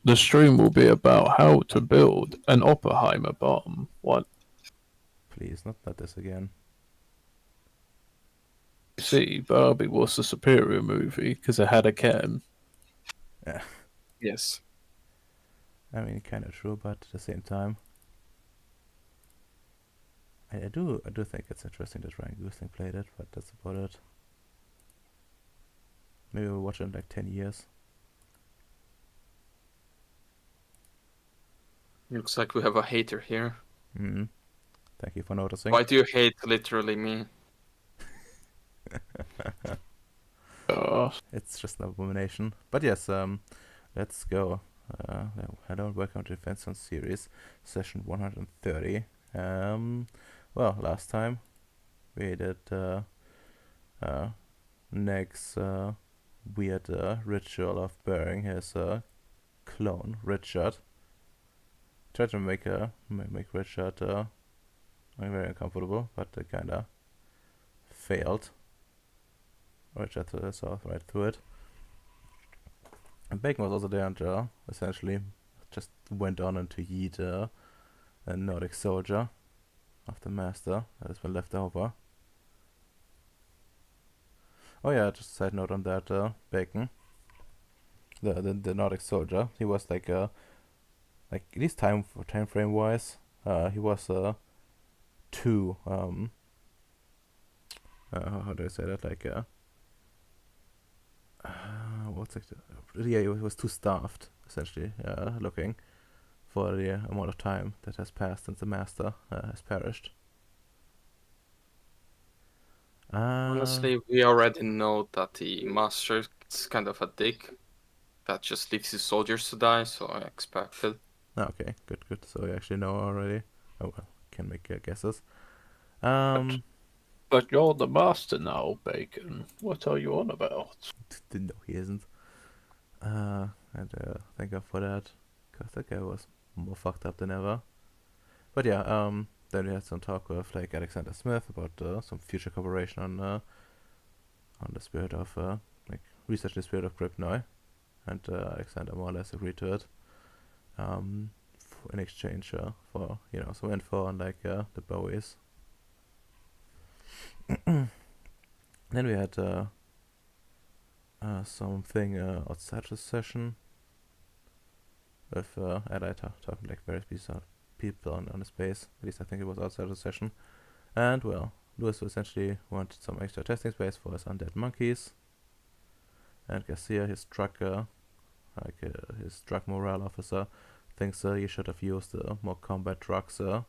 The stream will be about how to build an Oppenheimer bomb. What? Please, not this again. You see, Barbie was the superior movie because it had a Ken. Yeah, Yes. I mean, kind of true, but at the same time, I do think it's interesting that Ryan Gosling played it, but that's about it. Maybe we'll watch it in like 10 years. Looks like we have a hater here. Hmm. Thank you for noticing. Why do you hate literally me? It's just an abomination. But yes, let's go. Hello and welcome to Defense on Series, session 130. Well, last time we did Neg's weird ritual of burying his clone, Richard. Tried to make Richard very uncomfortable, but it kinda failed. Richard saw right through it. And Bacon was also there and essentially just went on into eat a Nordic soldier of the master that has been left over. Oh yeah, just a side note on that, Bacon, the Nordic soldier, he was like at least time frame wise, he was too how do I say that, like what's like yeah, he was too starved essentially, looking for the amount of time that has passed since the master has perished. Honestly, we already know that the master is kind of a dick that just leaves his soldiers to die, so I expected. Okay, good. So you actually know already. Oh well, can make guesses. But you're the master now, Bacon. What are you on about? Didn't know he isn't. And thank God for that, cause that guy was more fucked up than ever. But yeah, then we had some talk with like Alexander Smith about some future cooperation on the spirit of like research the spirit of Kryptonoi, and Alexander more or less agreed to it. In exchange for some info on like the Bowies. Then we had something outside the session with Ally talking like various people on the space. At least I think it was outside the session. And well, Lewis essentially wanted some extra testing space for his undead monkeys. And Garcia, his drug morale officer, thinks he should have used more combat drugs during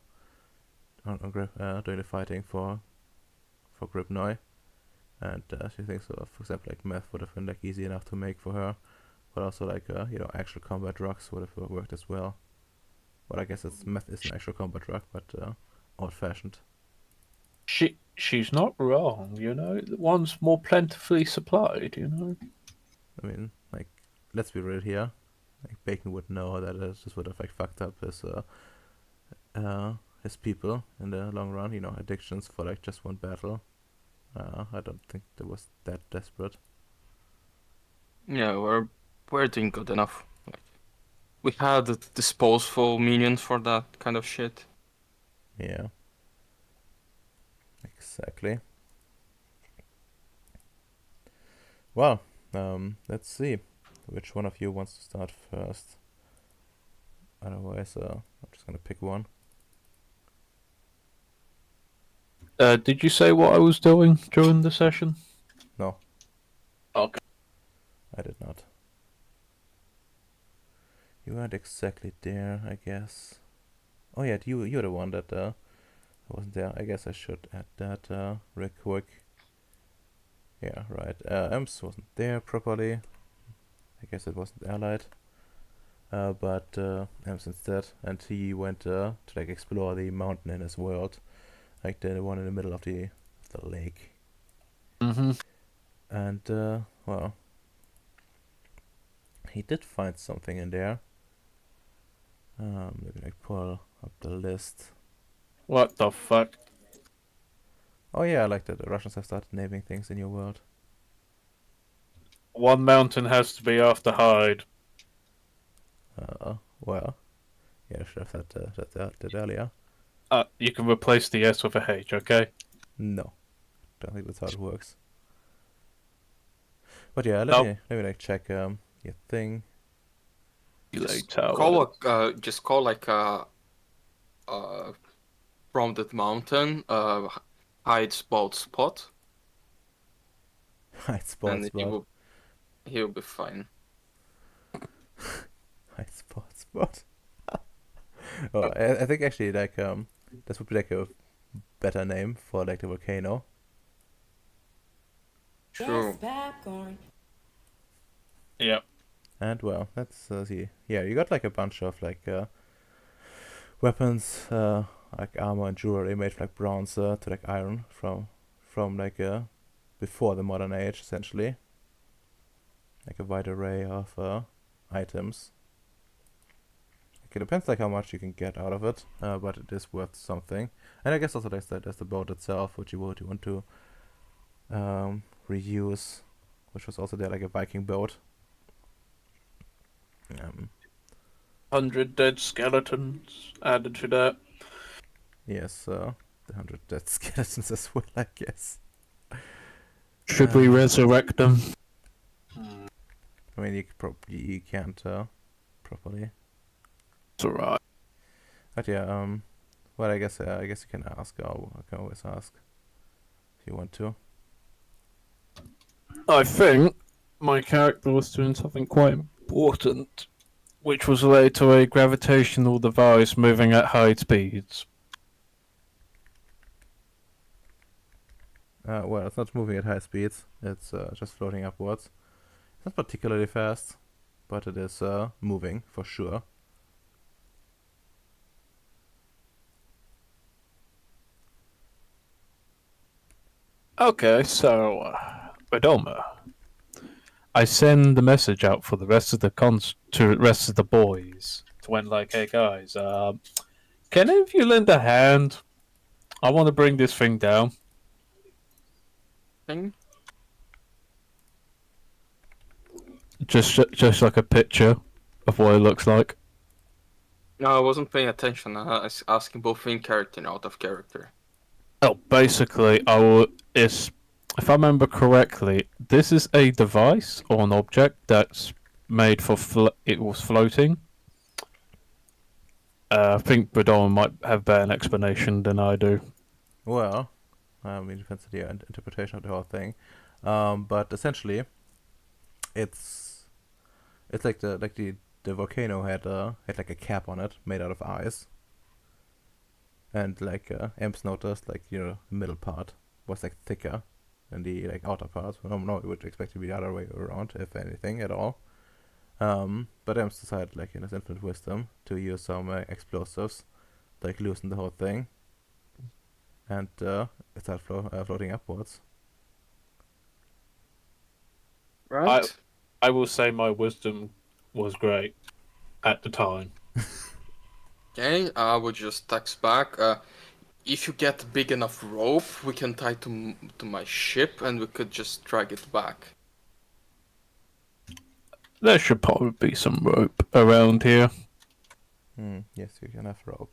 the fighting for Gripnoi. And she thinks, for example, like meth would have been like easy enough to make for her, but also like actual combat drugs would have worked as well. But I guess meth is an actual combat drug, but old-fashioned. She's not wrong, One's more plentifully supplied, I mean, like, let's be real here. Like, Bacon would know that this would have like fucked up his people in the long run. Addictions for like just one battle. I don't think that was that desperate. Yeah, we're doing good enough. Like, we had disposable minions for that kind of shit. Yeah. Exactly. Well, let's see which one of you wants to start first. Otherwise, I'm just gonna pick one. Did you say what I was doing during the session? No. Okay. I did not. You weren't exactly there, I guess. Oh yeah, you're the one that wasn't there. I guess I should add that real quick. Yeah, right. Ems wasn't there properly. I guess it wasn't allied. But Ems instead, and he went to like explore the mountain in his world, like the one in the middle of the lake. Mm-hmm. And well, he did find something in there. Maybe like pull up the list. What the fuck? Oh yeah, I like that the Russians have started naming things in your world. One mountain has to be after Hyde. Well, yeah, I should have said that earlier. You can replace the S with a H, okay? No, don't think that's how it works. But yeah, Nope. let me like check your thing. Just Tower. call like from that mountain, hide spot, Hide spot and spot. he will be fine. Hide spot spot. Oh, I think actually like this would be like a better name for like the volcano. True. Yep. And well, let's see. Yeah, you got like a bunch of like weapons, like armor and jewelry made from like bronze to like iron from like before the modern age, essentially. Like a wide array of items. Like, it depends like how much you can get out of it, but it is worth something. And I guess also there's the boat itself, which you would want to reuse, which was also there like a Viking boat. 100 dead skeletons added to that. Yes, the 100 dead skeletons as well, I guess. Should we resurrect them? I mean, you can't properly. It's alright. But yeah, well, I guess you can ask. I can always ask if you want to. I think my character was doing something quite important, which was related to a gravitational device moving at high speeds. Well, it's not moving at high speeds. It's just floating upwards. It's not particularly fast, but it is moving for sure. Okay, so, Redoma, I send the message out for the rest of the to the rest of the boys. To when like, hey guys, can any of you lend a hand? I want to bring this thing down. Thing. Just like a picture of what it looks like. No, I wasn't paying attention. I was asking both in character and out of character. Oh, basically, if I remember correctly, this is a device or an object that's made for it was floating. I think Bradon might have better explanation than I do. Well, I mean, it depends on your interpretation of the whole thing. But essentially, it's like the volcano had like a cap on it made out of ice, and like Amps noticed like the middle part was like thicker than the like outer part. Well, no, you would expect it to be the other way around, if anything at all. But Amps decided, like in his infinite wisdom, to use some explosives, like loosen the whole thing, and it started floating upwards. Right? I will say my wisdom was great at the time. Okay, I would just text back. If you get big enough rope, we can tie to my ship and we could just drag it back. There should probably be some rope around here. Yes, you can have rope.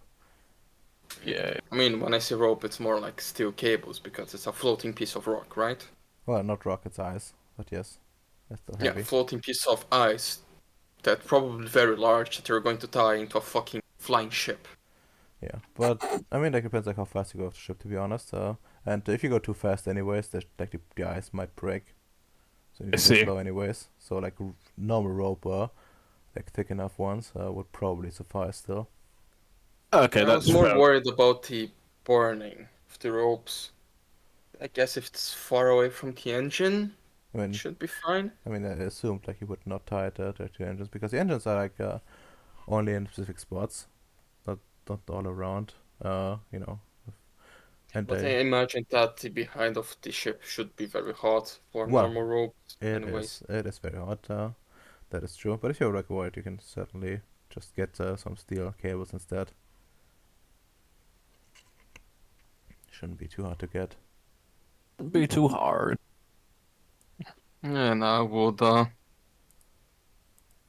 Yeah. I mean, when I say rope, it's more like steel cables because it's a floating piece of rock, right? Well, not rocket size, but yes, that's still heavy. Yeah, floating piece of ice that probably very large that you're going to tie into a fucking flying ship. Yeah, but I mean, that depends like how fast you go off the ship, to be honest. And if you go too fast, anyways, like the ice might break. So you need to go slow, anyways. So like normal rope, like thick enough ones, would probably suffice still. Okay, I was more worried about the burning of the ropes. I guess if it's far away from the engine, I mean, it should be fine. I mean, I assumed like you would not tie it to the engines because the engines are like only in specific spots, not all around. You know. And But I imagine that the behind of the ship should be very hot for well, normal ropes, it anyways. is very hot. That is true. But if you're like worried, you can certainly just get some steel cables instead. Shouldn't be too hard to get. Be too hard. And I would,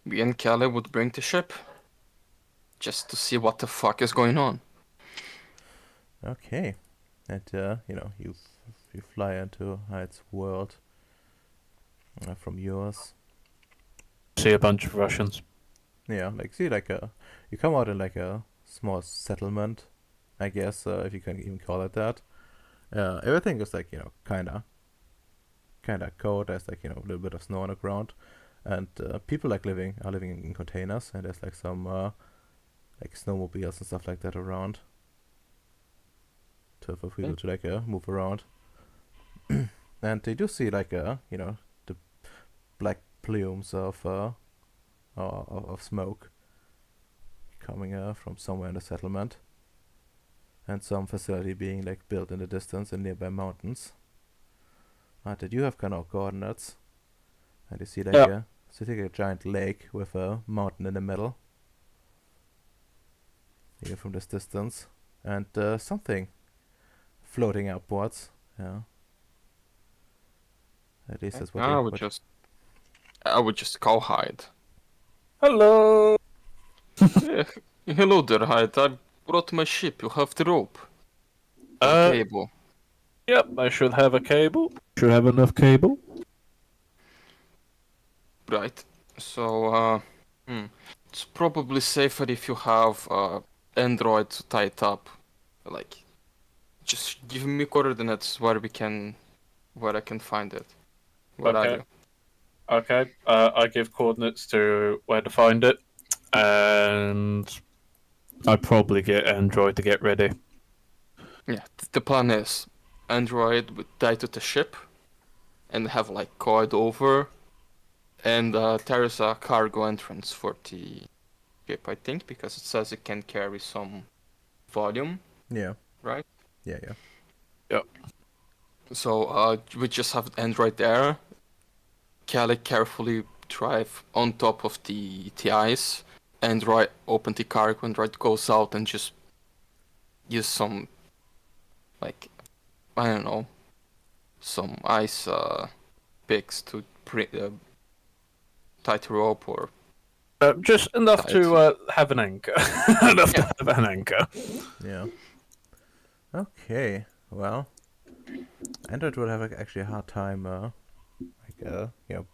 me and Kelly would bring the ship. just to see what the fuck is going on. Okay. And you fly into its world from yours. See a bunch of Russians. Yeah, like see like you come out in like a small settlement, I guess, if you can even call it that. Everything is like kinda cold. There's like a little bit of snow on the ground, and people are living in containers, and there's like some like snowmobiles and stuff like that around for people to like move around. And they do see like the black plumes of smoke coming from somewhere in the settlement, and some facility being like built in the distance in nearby mountains. They do have kind of coordinates, and you see like Yeah. a giant lake with a mountain in the middle, here from this distance, and something floating upwards. Yeah, at least that's what I they would what. just, I would just go hide. Hello. Yeah, hello there, Hyde. I brought my ship. You have the rope or Uh, cable. yep. I should have a cable. Should have enough cable. Right. So, it's probably safer if you have Android to tie it up. Like, just give me coordinates where I can find it. Where are Okay. you? Okay. I give coordinates to where to find it, and I probably get Android to get ready. Yeah, the plan is Android would tie to the ship and have like coiled over, and there is a cargo entrance for the ship, I think, because it says it can carry some volume, Yeah, right? yeah, yeah. Yep. So we just have Android there. Kelly carefully drive on top of the ice. Android open the cargo. Android goes out and just use some like I don't know some ice picks to tie the rope or Just enough tie it. to have an anchor. Enough to Yeah, have an anchor. Yeah. Okay. Well, Android would have like, actually a hard time,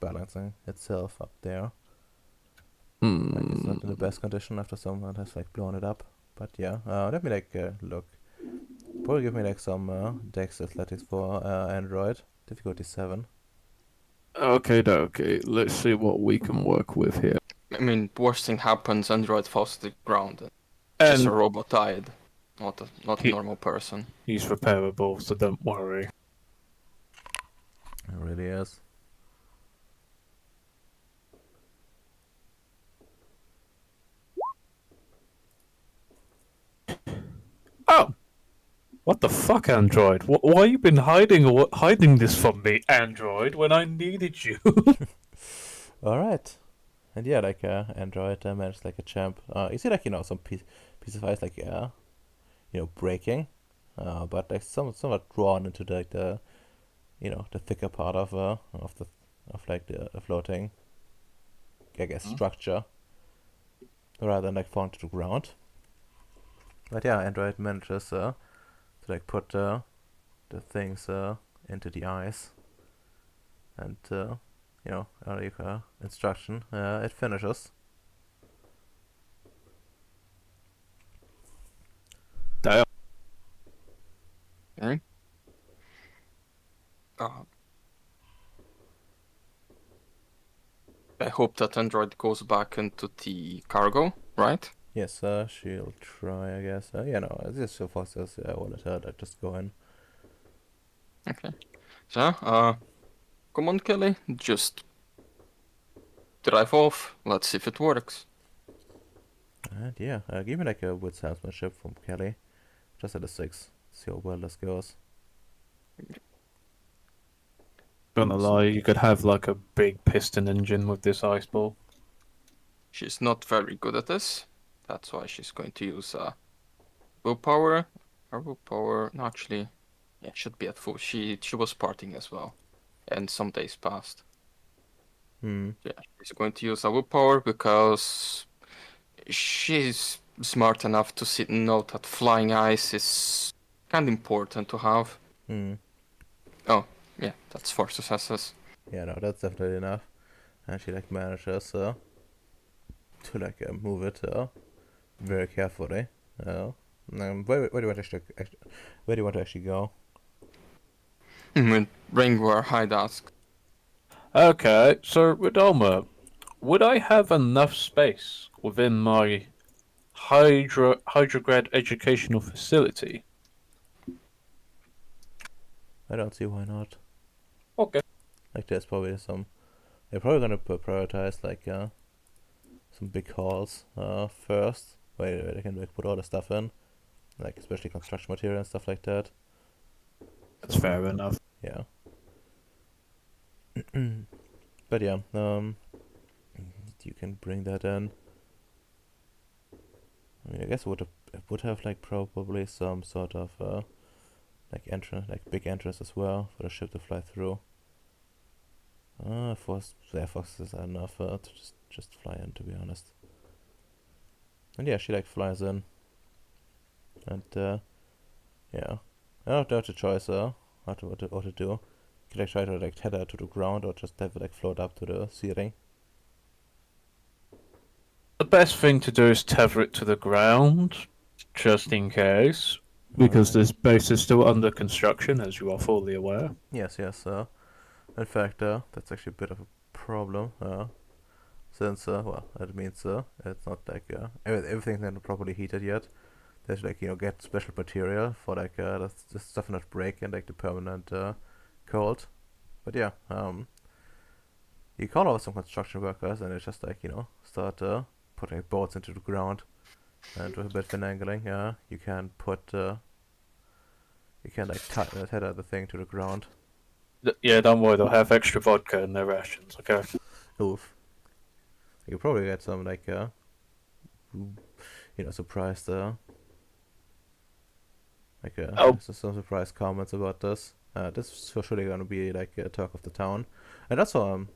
balancing itself up there. Like it's not in the best condition after someone has like blown it up. But yeah, let me like look. Probably give me like some Dex Athletics for Android. Difficulty 7. Okay, okay. Let's see what we can work with here. I mean worst thing happens. Android falls to the ground. Just a And robot died, not a he, normal person. he's repairable, so don't worry. It really is. Oh, what the fuck, Android? Why you been hiding this from me, Android, when I needed you? Alright. And yeah, like Android managed like a champ. You see like some piece of ice like breaking, but like somewhat drawn into the the thicker part of like the floating, I guess, structure, rather than like falling to the ground. But yeah, Android manages to like put the things into the ice, and like instruction, it finishes. Damn. Okay. Uh, I hope that Android goes back into the cargo, right? Yes, she'll try, I guess. This so far says I wanted her to just go in. Okay. So, come on, Kelly, just drive off. Let's see if it works. And yeah, give me like a wood salesmanship from Kelly, just at a 6. See how well this goes. Gonna lie, you could have like a big piston engine with this ice ball. She's not very good at this. That's why she's going to use willpower. Her willpower, no, actually, yeah, should be at full. She was partying as well, and some days passed. Hmm. Yeah, she's going to use a willpower because she's smart enough to know that flying ice is kind of important to have. Hmm. Oh, yeah, that's 4 successes. Yeah, no, that's definitely enough. And she like manages to like move it very carefully. Where do you want to where do you want to actually go? Ring where Hyde asks. Okay, so Redoma, would I have enough space within my Hydrograd educational facility? I don't see why not. Okay. Like there's probably some. They're probably gonna prioritize like some big halls first, where they can like, put all the stuff in, like especially construction material and stuff like that. That's So fair enough. yeah. But yeah, you can bring that in. I mean, I guess it would have like probably some sort of like entrance, like big entrance as well for the ship to fly through. Air forces are enough to just fly in, to be honest. And yeah, she like flies in, and yeah, I don't know the choice what to do. Could I try to like tether to the ground or just have it like float up to the ceiling? The best thing to do is tether it to the ground, just in case, because Alright. this base is still under construction, as you are fully aware. Yes, yes. In fact, that's actually a bit of a problem. Since well, that means it's not like everything's not properly heated yet. There's like get special material for like the stuff not break and like the permanent cold. But yeah, you call over some construction workers and they just like start putting bolts into the ground, and with a bit of finagling, you can like tether the thing to the ground. Yeah, don't worry, they'll have extra vodka in their rations, okay? Oof. You probably get some like surprised like Oh, some surprise comments about this. This is for surely gonna be like a talk of the town, and also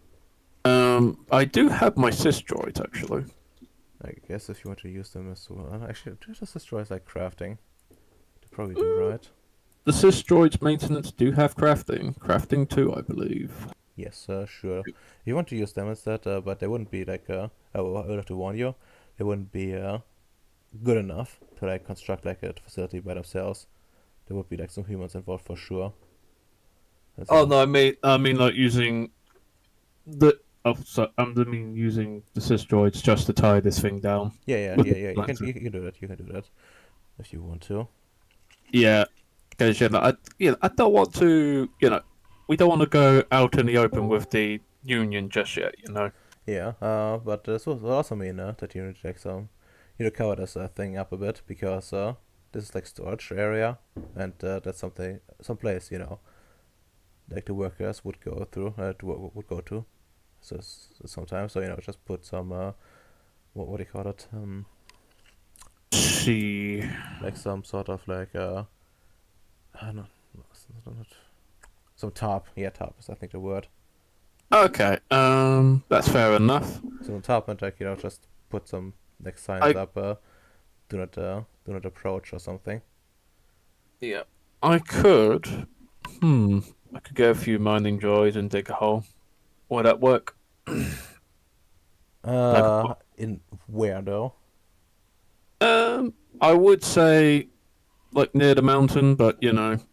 I do have my sys droids, actually. I guess if you want to use them as well, actually just destroy like crafting. They probably do, right? The sys droids maintenance do have crafting. Crafting too, I believe. Yes, sure. You want to use them instead, but they wouldn't be like I would have to warn you, they wouldn't be good enough to like construct like a facility by themselves. There would be like some humans involved for sure. That's Oh no, I mean like using the. Oh, so I mean using the sys droids just to tie this thing down. yeah. You can do that. You can do that if you want to. Yeah, because I don't want to. We don't want to go out in the open with the Union just yet. Yeah, but this will also mean that you need to like cover this thing up a bit because this is like storage area, and that's some place like the workers would go through would go to. So sometimes, so just put some what do you call it? See. Like some sort of like I don't know, not- some top. Yeah, top is I think the word. Okay. That's fair enough. So on top and like just put some like signs I up. Do not approach or something. Yeah. I could. Hmm. I could get a few mining droids and dig a hole. Would that work? Like, In where though? I would say like near the mountain, but enough.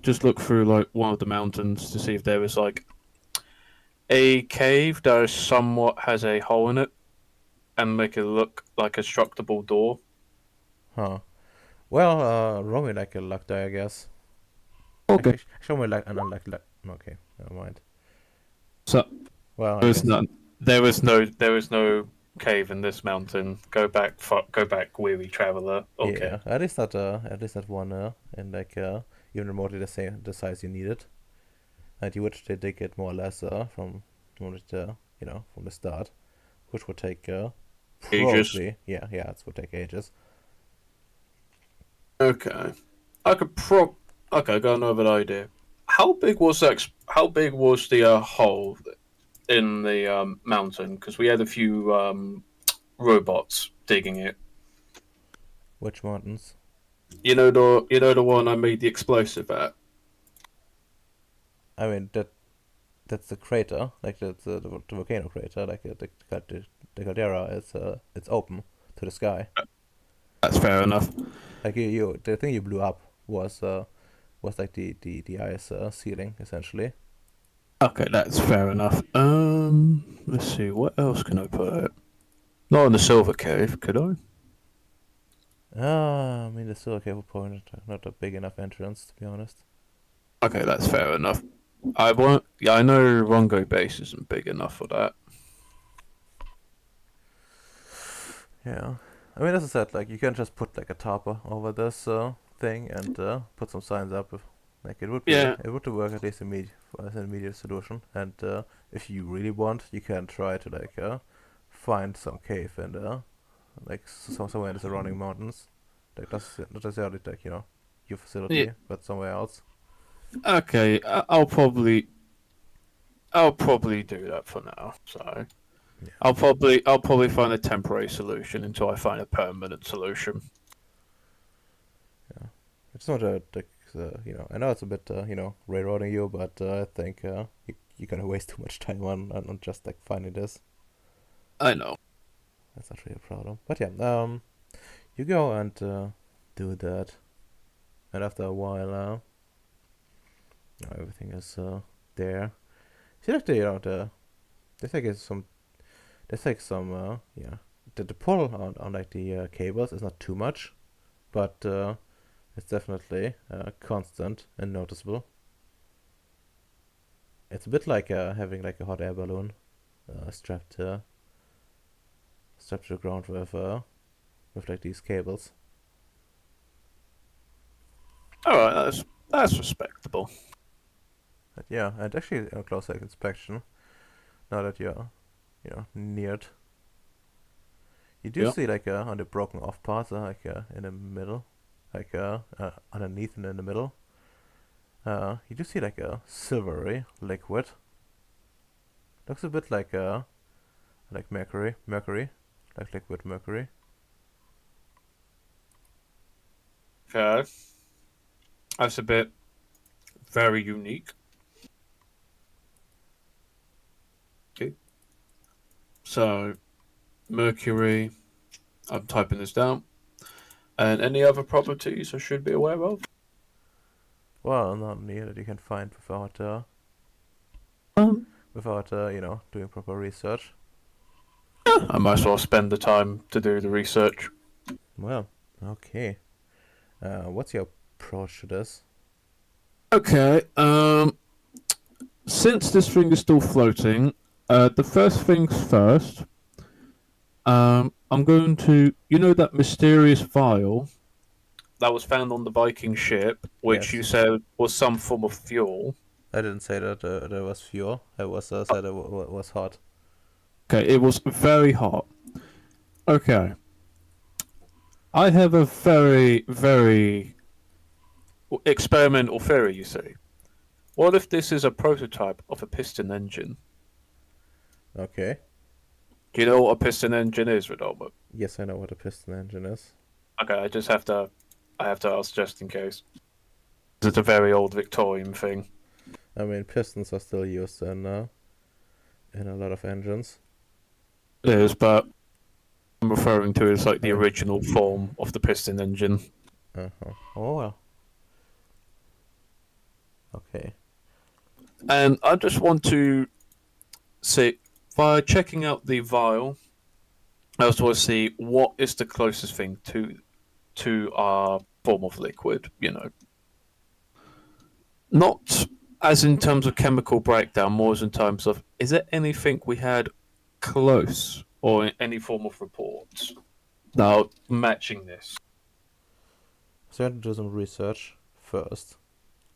Just look through like one of the mountains to see if there is like a cave that is somewhat has a hole in it, and make it look like a structable door. Huh. Well, roll me like a luck die, I guess. Okay. Actually, show me like an unlucky luck. Okay, never mind. So Well, I there is guess. none. There is no cave in this mountain. Go back, weary traveler. Yeah, Okay. at least not one in like even remotely the size you needed. And you would dig it more or less from from the start, which would take Ages. probably it would take ages. Okay. I could prob. Okay, I got another idea. How big was that? How big was the hole in the mountain? Because we had a few robots digging it. Which mountains? You know the one I made the explosive at. I mean that's the crater, like the volcano crater, like the caldera is it's open to the sky. That's fair enough. Like you the thing you blew up was like the ice ceiling essentially. Okay, that's fair enough. Let's see. What else can I put it? Not in the silver cave, could I? I mean the silver cave probably not a big enough entrance to be honest. Okay, that's fair enough. I want. Yeah, I know Rongo base isn't big enough for that. Yeah, I mean as I said, like you can just put like a tarpa over this thing and put some signs up. Like Yeah. it would work at least as an immediate solution. And if you really want, you can try to like find some cave and like somewhere in the surrounding mountains. Like that's not necessarily like your Yeah. facility, but somewhere else. Okay. I'll probably do that for now. So Yeah. I'll probably find a temporary solution until I find a permanent solution. Yeah. It's not a like I know it's a bit railroading you, but I think you're gonna waste too much time on just like finding this. I know. That's not really a problem. But yeah, you go and do that, and after a while, everything is there. See, like there's like some the pull on like the cables is not too much, but it's definitely constant and noticeable. It's a bit like having like a hot air balloon strapped to the ground with like these cables. All right. That's respectable. But yeah, and actually on closer inspection, now that you're neared, you do Yeah. see like on the broken off parts, like in the middle, like underneath and in the middle, you do see like a silvery liquid. Looks a bit like mercury, like liquid mercury. Okay. That's a bit very unique. Okay. So Mercury. I'm typing this down. And any other properties I should be aware of? Well, not near that you can find Um, without doing proper research. I might as well spend the time to do the research. Well, okay. What's your approach to this? Okay. Since this thing is still floating, the first things first. I'm going to, that mysterious vial that was found on the Viking ship, which you Yes. said was some form of fuel. I didn't say that there was fuel. I was said it was hot. Okay, it was very hot. Okay. I have a very, very experimental theory, you see. What if this is a prototype of a piston engine? Okay. Do you know what a piston engine is, Rodolfo? Yes, I know what a piston engine is. Okay, I have to ask just in case. It's a very old Victorian thing. I mean, pistons are still used in a lot of engines. It is, but I'm referring to as like I the mean, original form of the piston engine. uh-huh. Oh well. Okay. And I just want to see, by checking out the vial, I also want to see what is the closest thing to our form of liquid. Not as in terms of chemical breakdown, more as in terms of is there anything we had close or in any form of reports now matching this? So you have to do some research first.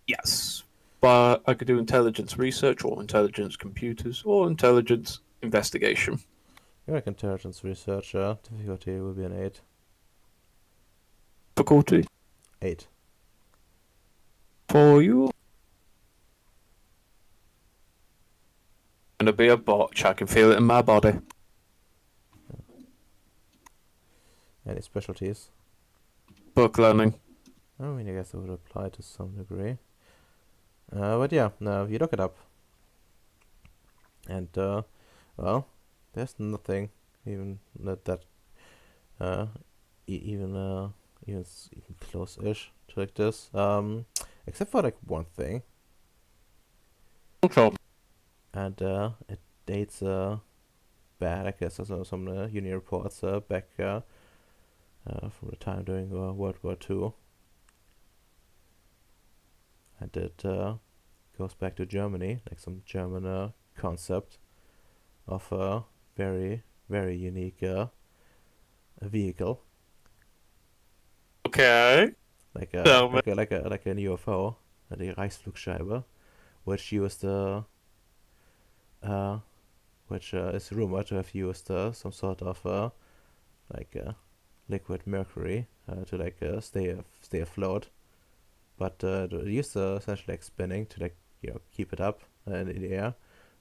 Yes. But I could do intelligence research or intelligence computers or intelligence investigation. You're like intelligence research. Difficulty will be an 8. Difficulty 8. for you. Gonna be a botch. I can feel it in my body. Any specialties? Book learning. I mean, I guess it would apply to some degree. But yeah, no, you look it up. And, well, there's nothing even that uh, even even close-ish to like this. Except for like one thing, Control. and it dates back, I guess, some uni reports back from the time during World War II, and it goes back to Germany, like some German concept of a very very unique vehicle, Okay. like Tell me. like an UFO, the Reichsflugscheibe, which used uh, which is rumored to have used some sort of like liquid mercury to like stay afloat, but it used essentially like spinning to like keep it up in the air.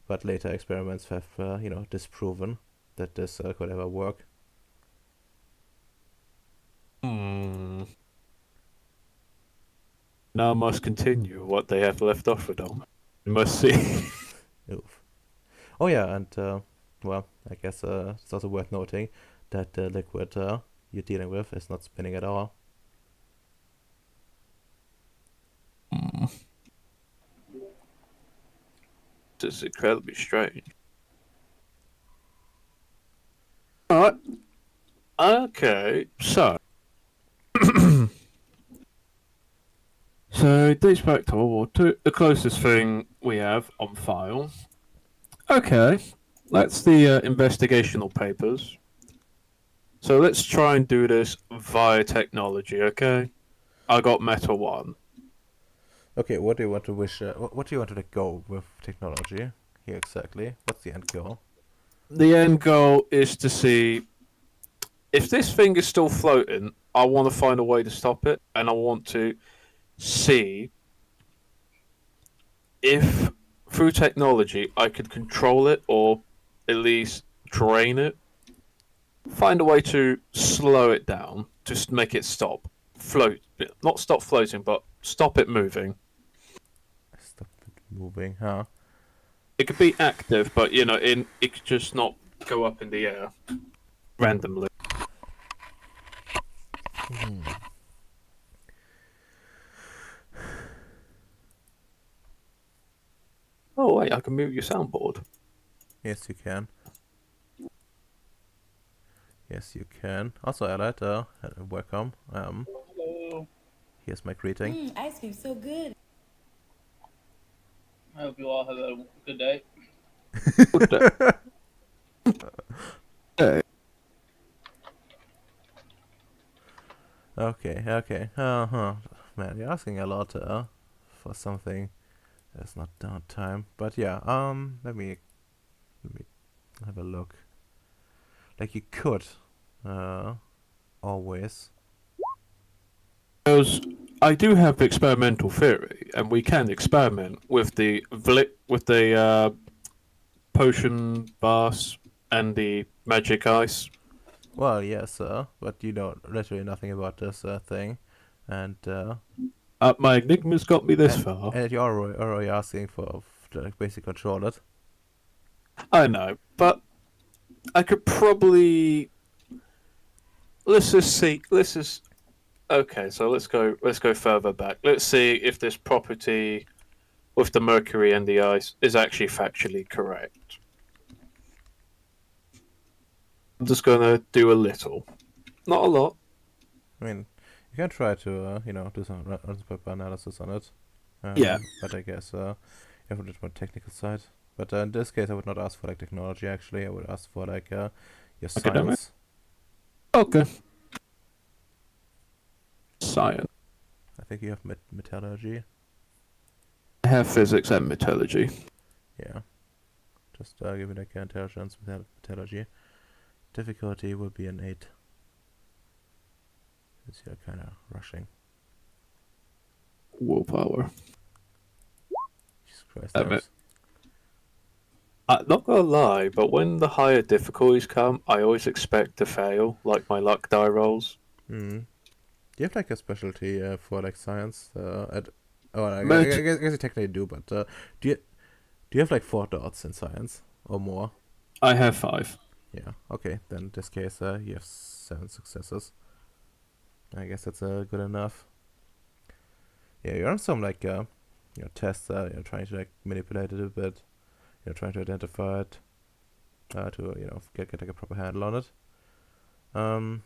But later experiments have disproven that this could ever work. Hmm. Now I must continue what they have left off with them. We must see. Oof. Oh yeah, and well, I guess it's also worth noting that the liquid you're dealing with is not spinning at all. Hmm. This is incredibly strange. Alright. Okay. So. So it dates back to World War II. The closest thing we have on file. Okay. That's the investigational papers. So let's try and do this via technology, okay? I got Meta 1. Okay, what do you want to wish? What do you want to let go with technology here exactly? What's the end goal? The end goal is to see if this thing is still floating. I want to find a way to stop it, and I want to see if through technology I could control it or at least drain it. Find a way to slow it down, just make it stop. Float. Not stop floating, but stop it moving. Stop it moving, huh? It could be active, but it could just not go up in the air randomly. Hmm. Oh wait, I can move your soundboard. Yes, you can. Yes, you can. Also, Allied, welcome. Hello. Here's my greeting. Ice cream so good. I hope you all have a good day. Hey. Okay, okay. Uh-huh. Man, you're asking a lot for something that's not downtime. But yeah, let me have a look. Like you could, always. Because I do have experimental theory, and we can experiment with the potion baths and the magic ice. Well, yes, but you know literally nothing about this thing, and My enigma's got me this and, far. and you're already asking for to like basically control it. I know, but I could probably. Let's just see. Let's just. Okay, so let's go. Let's go further back. Let's see if this property with the mercury and the ice is actually factually correct. I'm just gonna do a little, not a lot. I mean, you can try to do some paper analysis on it. Yeah. But I guess you have a little more technical side. But in this case, I would not ask for like technology. Actually, I would ask for like your Academic? science. Okay. Science. I think you have metallurgy. I have physics and metallurgy. Yeah. Just give me like intelligence, metallurgy. Difficulty will be an 8. Since you're kind of rushing. Willpower. Jesus Christ, Damn it. I'm not gonna lie, but when the higher difficulties come, I always expect to fail, like my luck die rolls. Hmm. Do you have like a specialty for like science? Oh, Magic. I guess you technically do, but do you do you have like 4 dots in science or more? I have 5. Yeah. Okay. Then in this case, you have 7 successes. I guess that's good enough. Yeah, you're on some like tests. You're trying to like manipulate it a bit. You're trying to identify it to get like a proper handle on it. And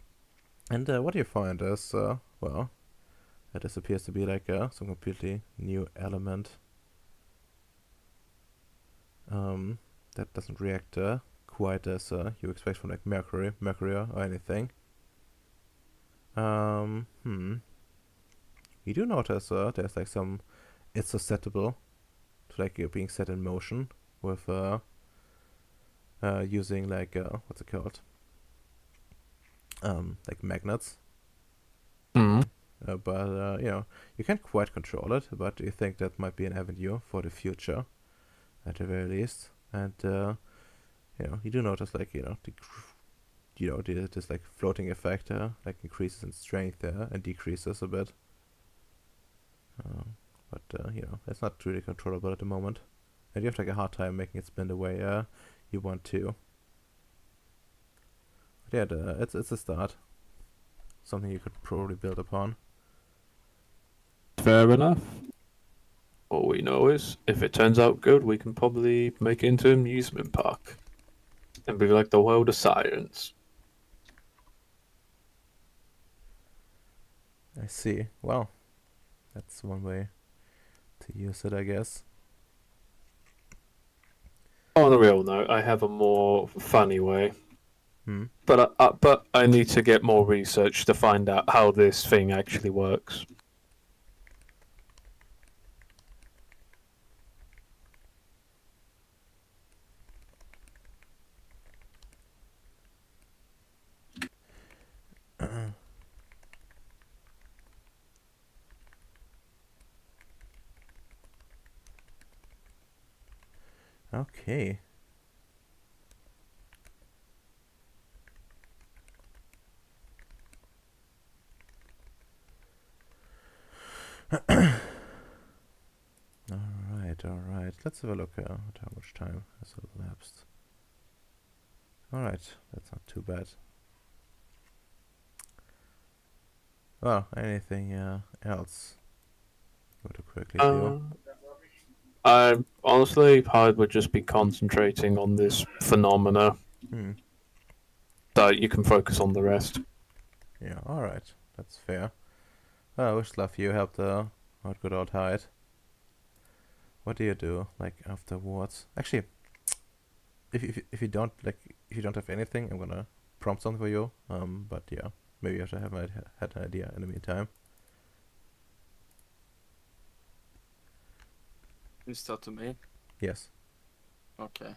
what do you find is well, this appears to be like some completely new element that doesn't react quite as you expect from like mercury or anything. You do notice there's like some. It's susceptible to like being set in motion with using like what's it called? Like magnets. Hmm. But you can't quite control it. But you think that might be an avenue for the future, at the very least. And you do notice like this like floating effect like increases in strength and decreases a bit. But it's not really controllable at the moment, and you have like a hard time making it spin the way you want to. But yeah, it's a start. Something you could probably build upon. Fair enough. All we know is, if it turns out good, we can probably make it into an amusement park and be like the world of science. I see. Well, that's one way to use it, I guess. On a real note, I have a more funny way, Hmm. but I need to get more research to find out how this thing actually works. Okay. Alright. Let's have a look at how much time has elapsed. Alright, that's not too bad. Well, anything else you want to quickly do? I honestly, I would just be concentrating on this phenomena, Hmm. so you can focus on the rest. Yeah, alright. That's fair. Well, I wish luck you helped out good old Hyde. What do you do, like, afterwards? Actually, if you don't, like, if you don't have anything, I'm gonna prompt something for you. But yeah, maybe I should have had an idea in the meantime. Is that to me? Yes. Okay.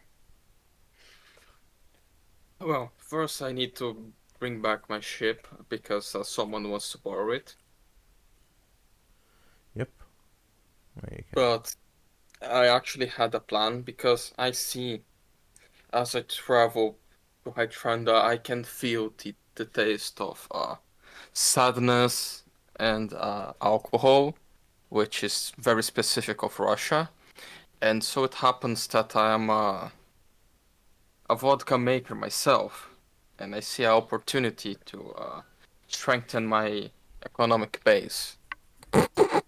Well, first I need to bring back my ship because someone wants to borrow it. Yep. Well, you can. But I actually had a plan because I see as I travel to Hytranda, I can feel the taste of sadness and alcohol, which is very specific of Russia. And so it happens that I am a vodka maker myself, and I see an opportunity to strengthen my economic base. I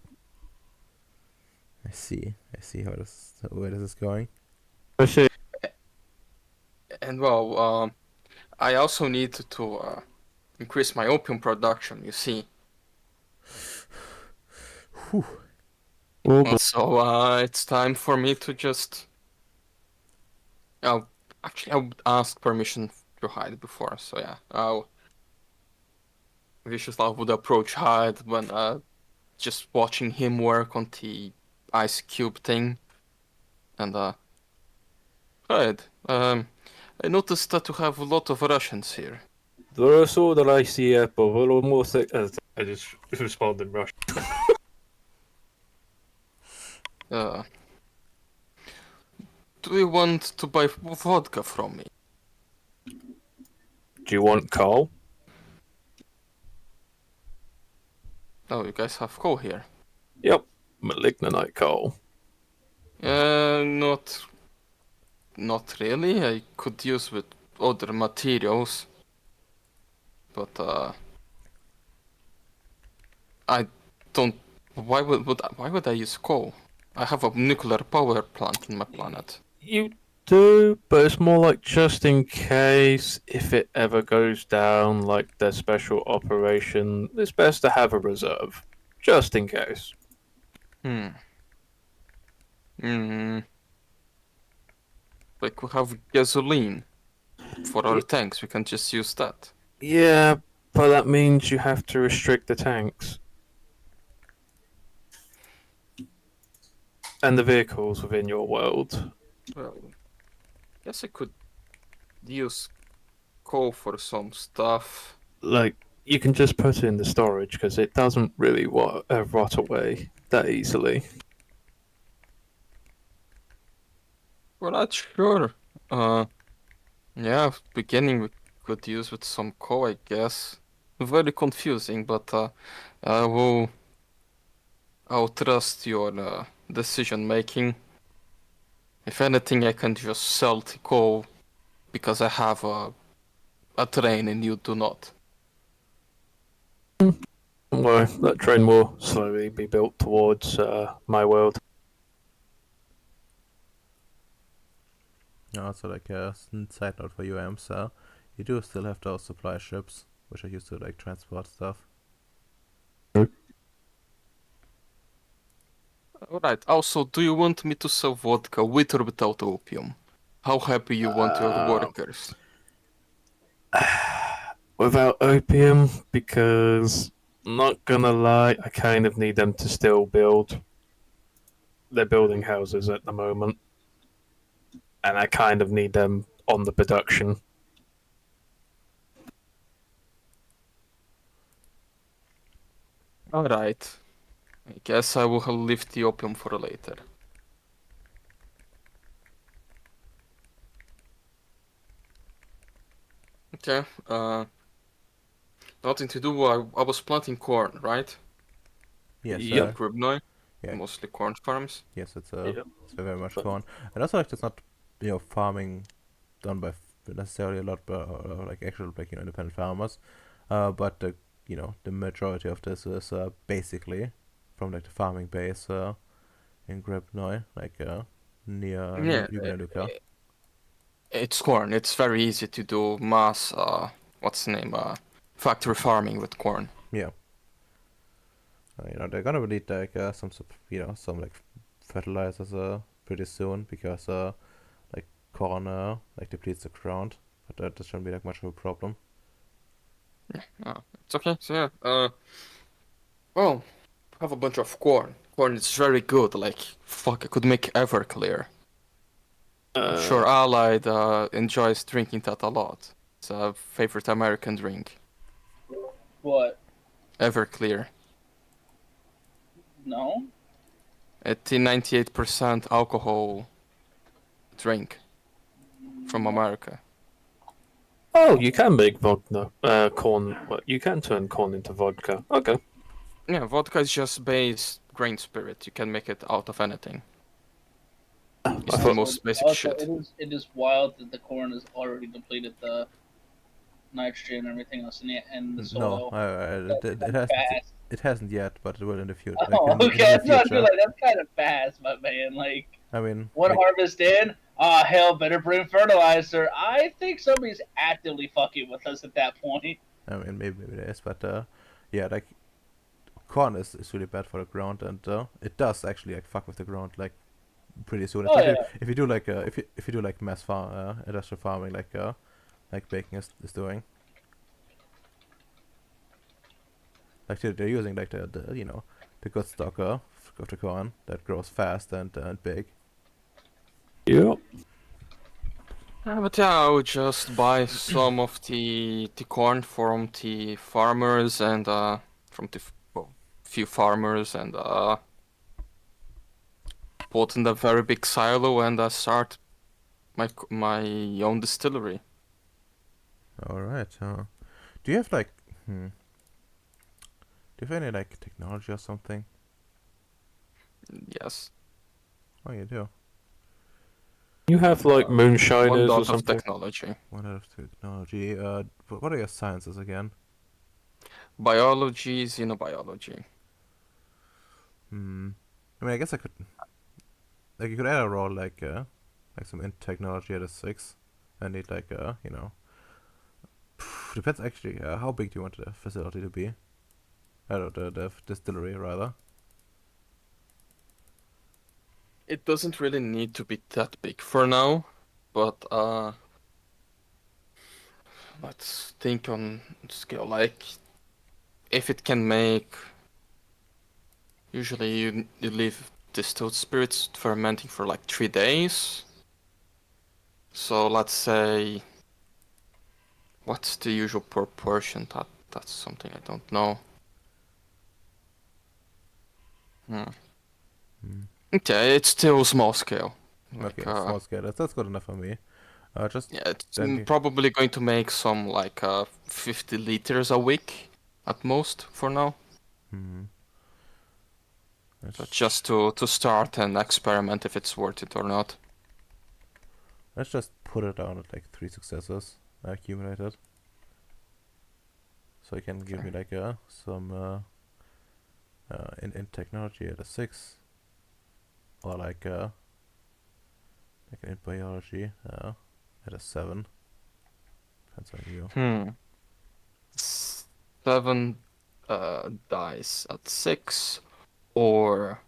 see. I see where this is going. Especially, And well, I also need to increase my opium production, you see. Whew. So it's time for me to just. Actually, I would ask permission to hide before, so yeah. Viciouslav would approach Hyde when just watching him work on the ice cube thing. And Hyde, I noticed that you have a lot of Russians here. the that I see but almost I just respond in Russian. Uh, do you want to buy vodka from me? Do you want coal? Oh, you guys have coal here. Yep, malignanite coal. Not really. I could use with other materials, but I don't. Why would I use coal? I have a nuclear power plant in my planet. You do, but it's more like just in case if it ever goes down, like their special operation, it's best to have a reserve. Just in case. Hmm. Hmm. Like we have gasoline for our tanks. We can just use that. Yeah, but that means you have to restrict the tanks. And the vehicles within your world. Well, guess I could use coal for some stuff. Like, you can just put it in the storage because it doesn't really rot away that easily. We're not sure. Yeah, beginning we could use with some coal, I guess. Very confusing, but I will. I'll trust your decision making. If anything, I can just sell the coal because I have a train and you do not. Well, that train will slowly be built towards my world. Also, like a side note for UMs, you do still have those supply ships, which are used to like transport stuff. Alright, also, do you want me to sell vodka with or without opium? How happy you want your workers? Without opium, because not gonna lie, I kind of need them to still build. They're building houses at the moment, and I kind of need them on the production. Alright, I guess I will leave the opium for later. Okay, nothing to do. I was planting corn, right? Yes, Yep. Gribnoi, yeah, mostly corn farms. yes, Yep. it's very much corn, and also like there's not farming done by necessarily a lot by like actual like independent farmers, but the majority of this is basically from like the farming base in Gribnoi, like near Yeah, Luka. it's corn. It's very easy to do mass, what's the name, factory farming with corn. Yeah. They're gonna need like some like fertilizers pretty soon because like corn like depletes the ground, but that shouldn't be like much of a problem. It's okay. So yeah, well, I have a bunch of corn. Corn is very good. Like, fuck, I could make Everclear. I'm sure Allied enjoys drinking that a lot. It's a favorite American drink. What? Everclear. No? It's a 98% alcohol drink from America. Oh, you can make vodka, corn. Well, you can turn corn into vodka. Okay. Yeah, vodka is just base grain spirit. You can make it out of anything. It's the thought- most basic Also, shit. it is wild that the corn has already depleted the nitrogen and everything else in the No, soil. it hasn't. Fast. It hasn't yet, but it will in the future. Oh, in the okay. near That's not future. like that's kind of fast, my man. Like I mean, one like, harvest in, hell, better bring fertilizer. I think somebody's actively fucking with us at that point. I mean, maybe it is, but yeah, like corn is really bad for the ground, and it does actually like fuck with the ground like pretty soon. Oh Especially yeah. if you do like if you do like mass industrial farming like baking is doing. Like they're using like the good stock of the corn that grows fast and big. Yep. But yeah, I would just buy some of the corn from the farmers and from the few farmers and put in a very big silo and start my own distillery. All right. Do you have like, do you have any like technology or something? Yes. Oh, you do. You have like One moonshiners or dot of something. technology. What out of technology? What are your sciences again? Biology, xenobiology. I mean, I guess I could like you could add a role like some int technology at a 6. I need like depends actually. How big do you want the facility to be? I don't know, the distillery rather. It doesn't really need to be that big for now, but let's think on scale. Like, if it can make, usually you leave distilled spirits fermenting for like 3 days. So let's say, what's the usual proportion? That's something I don't know. Hmm. Hmm. Okay, it's still small scale. Like, Okay, small scale. That's good enough for me. Just yeah, it's then you, probably going to make some like 50 liters a week at most for now. hmm. So Let's just to start and experiment if it's worth it or not. let's just put it down at like 3 successes accumulated. So you can give Okay. me like some in technology at a 6, or like in biology at a 7. Depends on you. Hmm. 7 dice at 6 or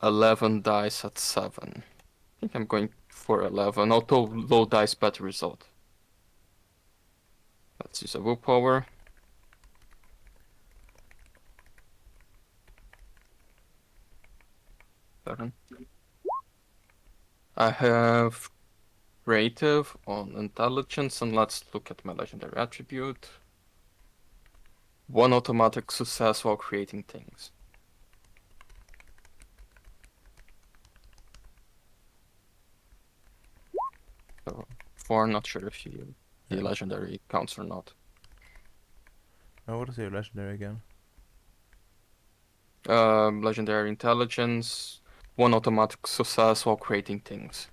11 dice at 7. I think I'm going for 11, although low dice better result. Let's use a willpower. 7. I have creative on intelligence, and let's look at my legendary attribute. 1 automatic success while creating things. So 4, not sure if the Yeah. legendary counts or not. What is your legendary again? Legendary intelligence, 1 automatic success while creating things.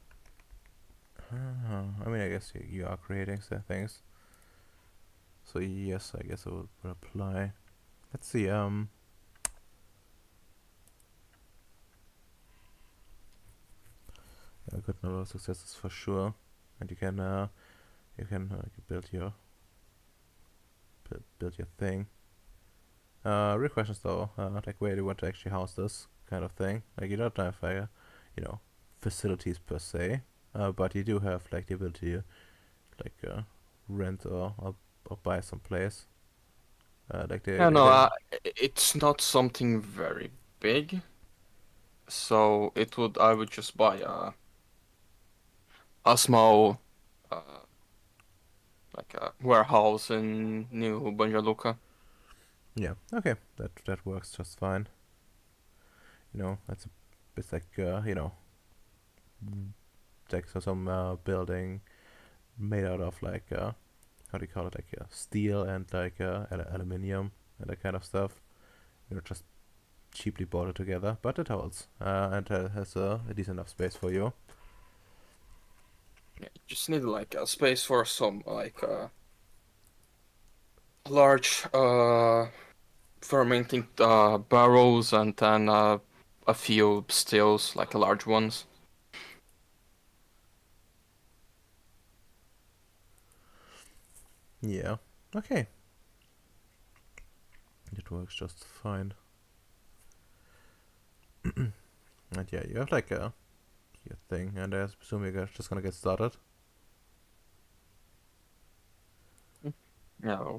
I mean, I guess you are creating things. So yes, I guess it would apply. Let's see. A good number of successes for sure, and you can build your build your thing. Real questions though, like where do you want to actually house this kind of thing? Like you don't have you know, facilities per se, but you do have like the ability to like rent or buy some place. Like Yeah, no, they it's not something very big, so I would just buy a small uh like a warehouse in New Banja Luka. yeah, okay, that works just fine. That's it's like mm, like some building made out of like how do you call it, like steel and like aluminium and that kind of stuff. Just cheaply bought it together, but it holds and has a decent enough space for you. Yeah, you just need like a space for some like large fermenting barrels and then a few stills, like large ones. Yeah. Okay. It works just fine. And yeah, you have like a your thing, and I presume you're just gonna get started. Yeah,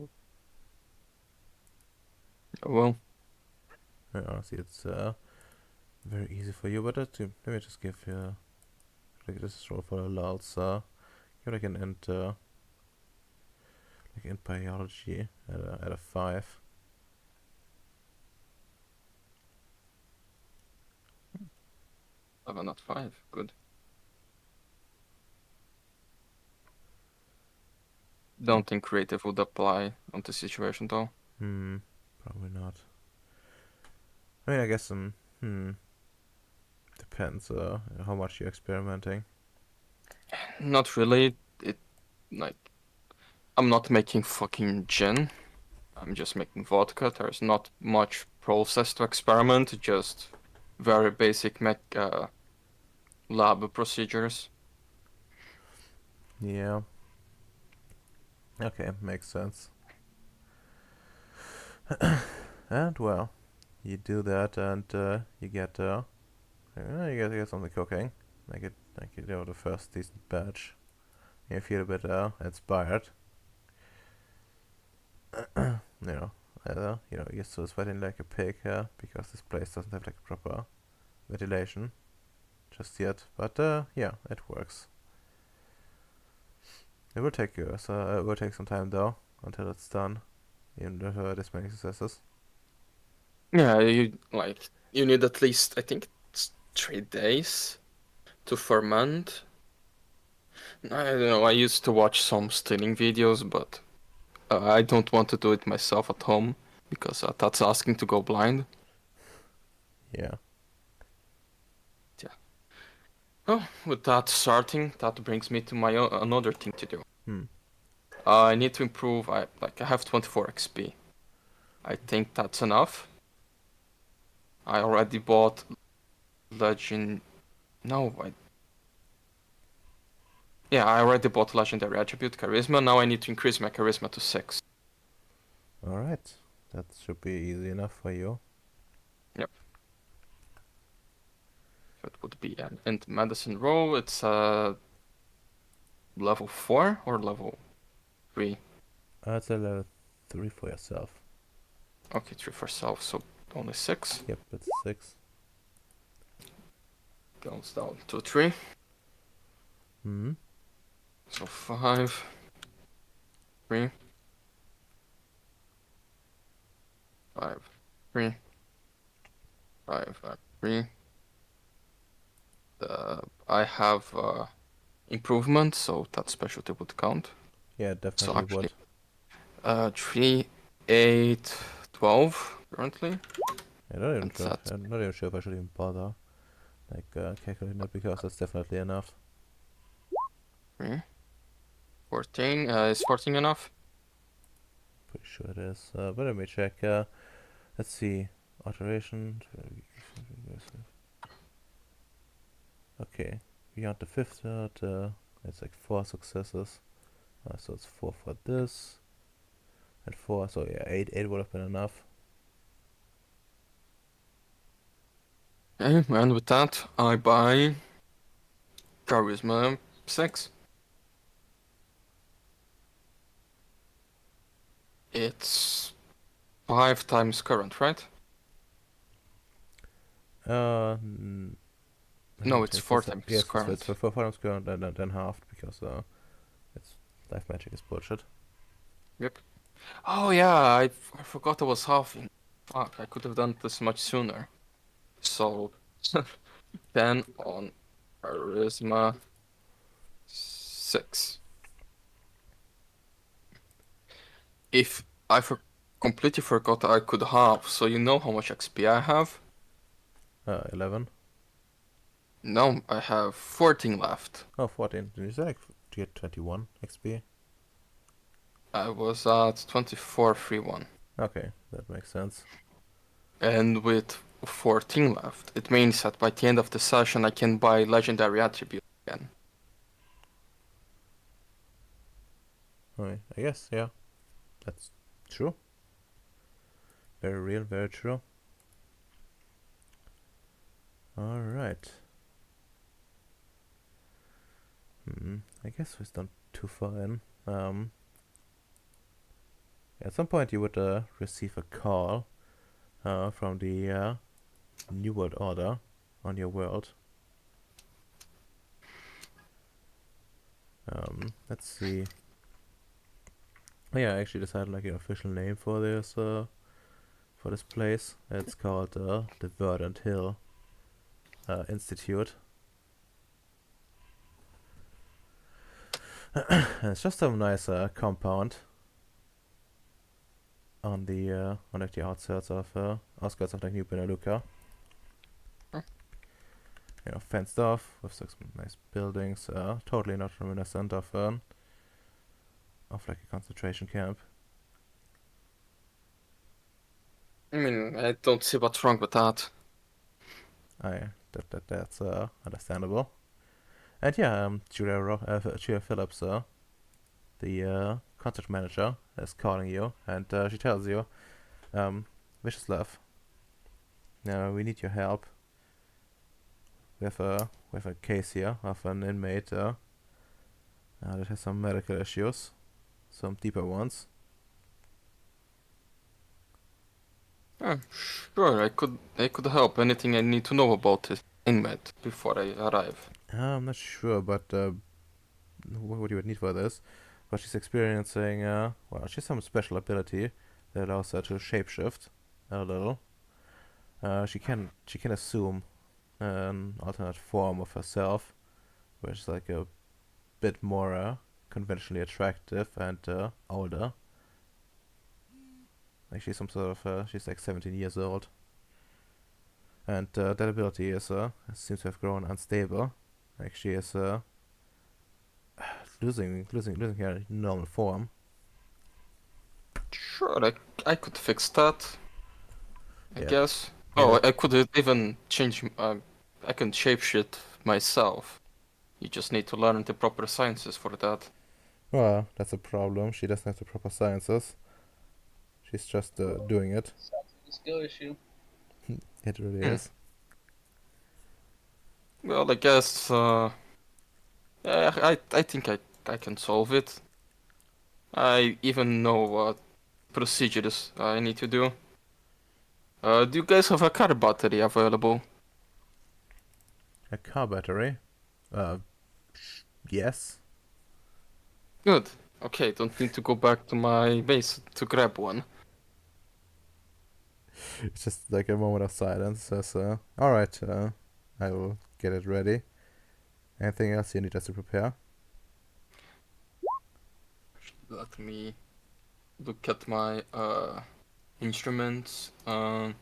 well, Honestly, it's very easy for you, but let me just give you like this roll for a lulz. You're like in biology at a 5. 11 not 5, good. Don't think creative would apply on the situation though. Probably not. I mean, I guess depends how much you're experimenting. Not really. It like I'm not making fucking gin. I'm just making vodka. There's not much process to experiment. Just very basic lab procedures. Yeah. Okay, makes sense. And well, you do that, and you get something cooking. You do the first decent batch. You feel a bit inspired. You're still sweating like a pig because this place doesn't have like proper ventilation just yet. But yeah, it works. It will take you, so it will take some time though until it's done. Even with this many successes. Yeah, you need at least, I think it's 3 days to ferment. I don't know. I used to watch some stilling videos, but I don't want to do it myself at home because that's asking to go blind. Yeah. Yeah. Oh, with that starting, that brings me to my another thing to do. I need to improve. I have 24 XP. I think that's enough. I already bought legend. No, yeah, I already bought legendary attribute charisma. Now I need to increase my charisma to 6. Alright. That should be easy enough for you. Yep. That would be an int medicine roll. It's level 4 or level 3? It's a level 3 for yourself. Okay, 3 for self, so only 6. Yep, it's 6. Goes down to 3. So 5, 3, 5, 3, 5, 3. I have improvement, so that specialty would count. Yeah, So definitely actually, would. 3, 8, 12 currently. I'm not even sure if I should even bother calculating that because that's definitely enough. 3, 14. Is 14 enough? Pretty sure it is. But let me check. Let's see. Alteration. Okay. Beyond the 5th it's like 4 successes. So it's 4 for this. And 4, so yeah, 8 would have been enough. Okay, and with that, I buy charisma 6. It's 5 times current, right? No, No, it's 4 times yes, current. it's for 4 times current and then halved because it's life magic is bullshit. Yep. Oh yeah, I forgot I was halving. Fuck, I could have done this much sooner. So, 10 on charisma 6. If I completely forgot I could halve, so you know how much XP I have? 11. No, I have 14 left. Oh, 14. Did you say to get 21 XP? I was at 2431. Okay, that makes sense. And with 14 left, it means that by the end of the session I can buy legendary attribute again. I guess, yeah. That's true. Very real, very true. Alright. I guess we've done too far in. At some point you would receive a call from the New World Order on your world. Let's see. Oh, yeah, I actually decided like an official name for this place. It's called the Verdant Hill Institute. It's just some nice compound on like the outskirts of like New Beneluca. You know, fenced off with some nice buildings. Totally not reminiscent of like a concentration camp. I mean, I don't see what's wrong with that. That's understandable. And yeah, Julia Phillips, the concert manager, is calling you, and she tells you, Vicious, we need your help. We have a case here of an inmate that has some medical issues, some deeper ones. Sure, I could help. Anything I need to know about this inmate before I arrive. I'm not sure, but what you would need for this. But she's experiencing, she has some special ability that allows her to shapeshift a little. She can assume an alternate form of herself, which is like a bit more conventionally attractive and older. Like she's some sort of she's like 17 years old, and that ability seems to have grown unstable. Like she is losing her normal form. Sure, I could fix that, I Yeah, guess. yeah. Oh, I could even change. I can shapeshift myself. You just need to learn the proper sciences for that. Well, that's a problem. She doesn't have the proper sciences. She's just doing it. Sounds like a skill issue. It really Hmm. is. Well, I guess. Yeah, I think I can solve it. I even know what procedures I need to do. Do you guys have a car battery available? A car battery? Uh, yes. Good. Okay, don't need to go back to my base to grab one. It's just like a moment of silence. Says, all right, I will get it ready. Anything else you need us to prepare? Let me look at my instruments. Mm,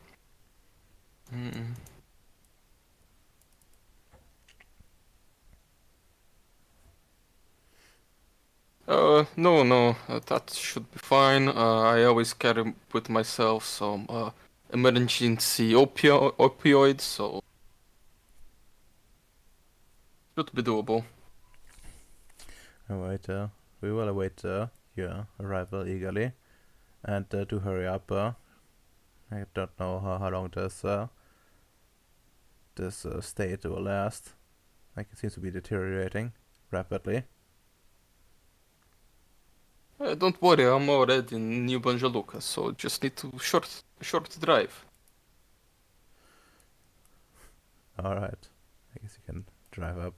no, that should be fine. I always carry with myself some emergency opioids, so should be doable. All right, we will await your arrival eagerly, and do hurry up. I don't know how long this state will last. Like it seems to be deteriorating rapidly. Don't worry, I'm already in New Banjaluka, so just need to short drive. All right, I guess you can drive up.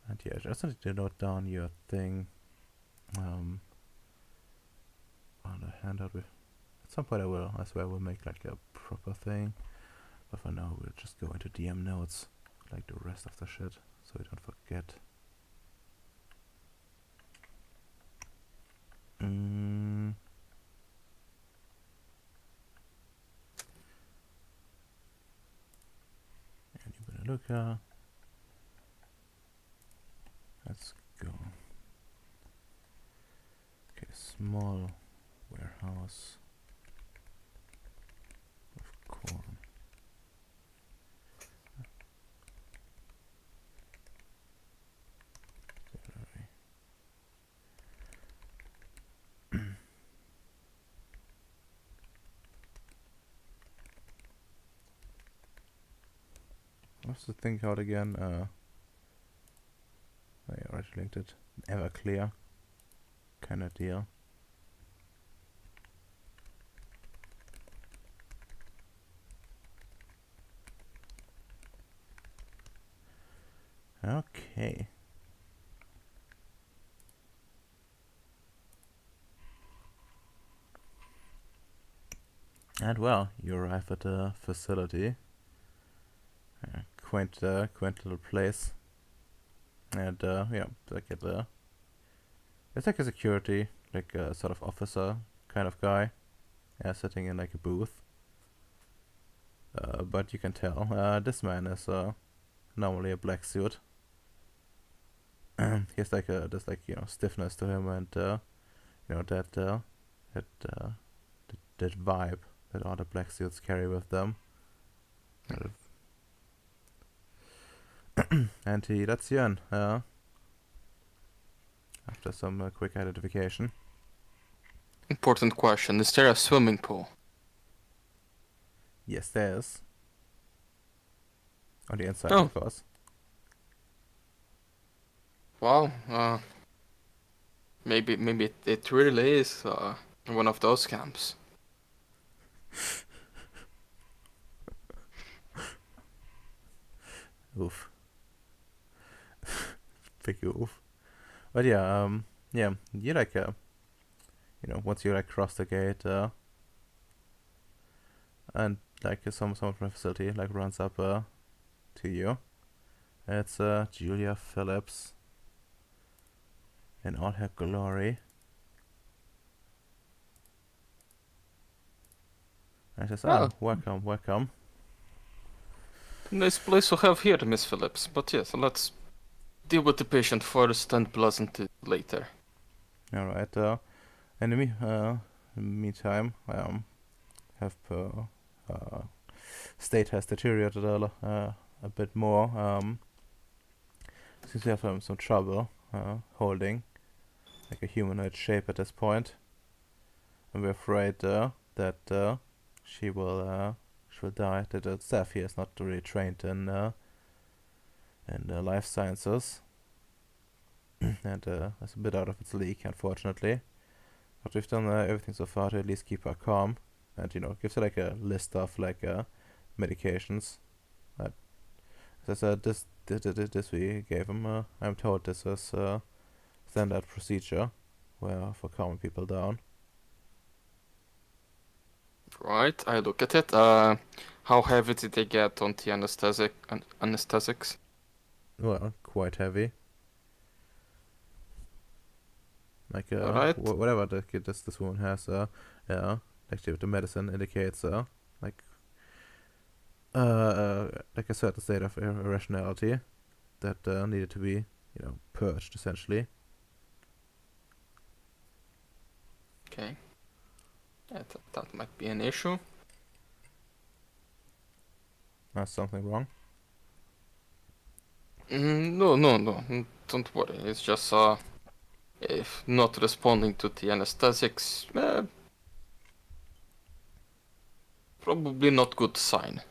And yeah, just need to note down your thing. On the handout. At some point, I swear, we'll make like a proper thing. But for now, we'll just go into DM notes, like the rest of the shit, so we don't forget. And you better look. Let's go. Okay, small warehouse of corn. What's the thing called again? I already linked it. Everclear kind of deal. Okay. And well, you arrive at the facility. Quaint little place. And yeah, like it's like a security, like a sort of officer kind of guy, sitting in like a booth. But you can tell this man is normally a black suit. He has like there's like stiffness to him, and that that that vibe that all the black suits carry with them. And he lets you in after some quick identification. Important question: is there a swimming pool? Yes, there is. On the inside, Oh, of course. wow. Maybe it really is one of those camps. Oof. Big oof. But yeah, yeah, you like once you like cross the gate, and like someone from the facility like runs up to you. It's Julia Phillips in all her glory. And she says, Oh, welcome, welcome. nice place to have here, Miss Phillips. But yes, let's deal with the patient first and pleasant later. Alright, in the meantime, have state has deteriorated a bit more. Seems we have some trouble holding like a humanoid shape at this point, and we're afraid that she will die. That the staff here is not really trained in life sciences, and it's a bit out of its league, unfortunately. But we've done everything so far to at least keep her calm, and gives her like a list of like medications. As I said, this we gave him. I'm told this is standard procedure, where for calming people down. Right, I look at it. How heavy did they get on the anesthetics? Well, quite heavy. Like Alright. whatever this woman has, yeah, actually the medicine indicates like like a certain state of irrationality that needed to be purged essentially. Okay. Yeah, that might be an issue. That's something wrong. No. Don't worry. It's just if not responding to the anesthetics, probably not good sign.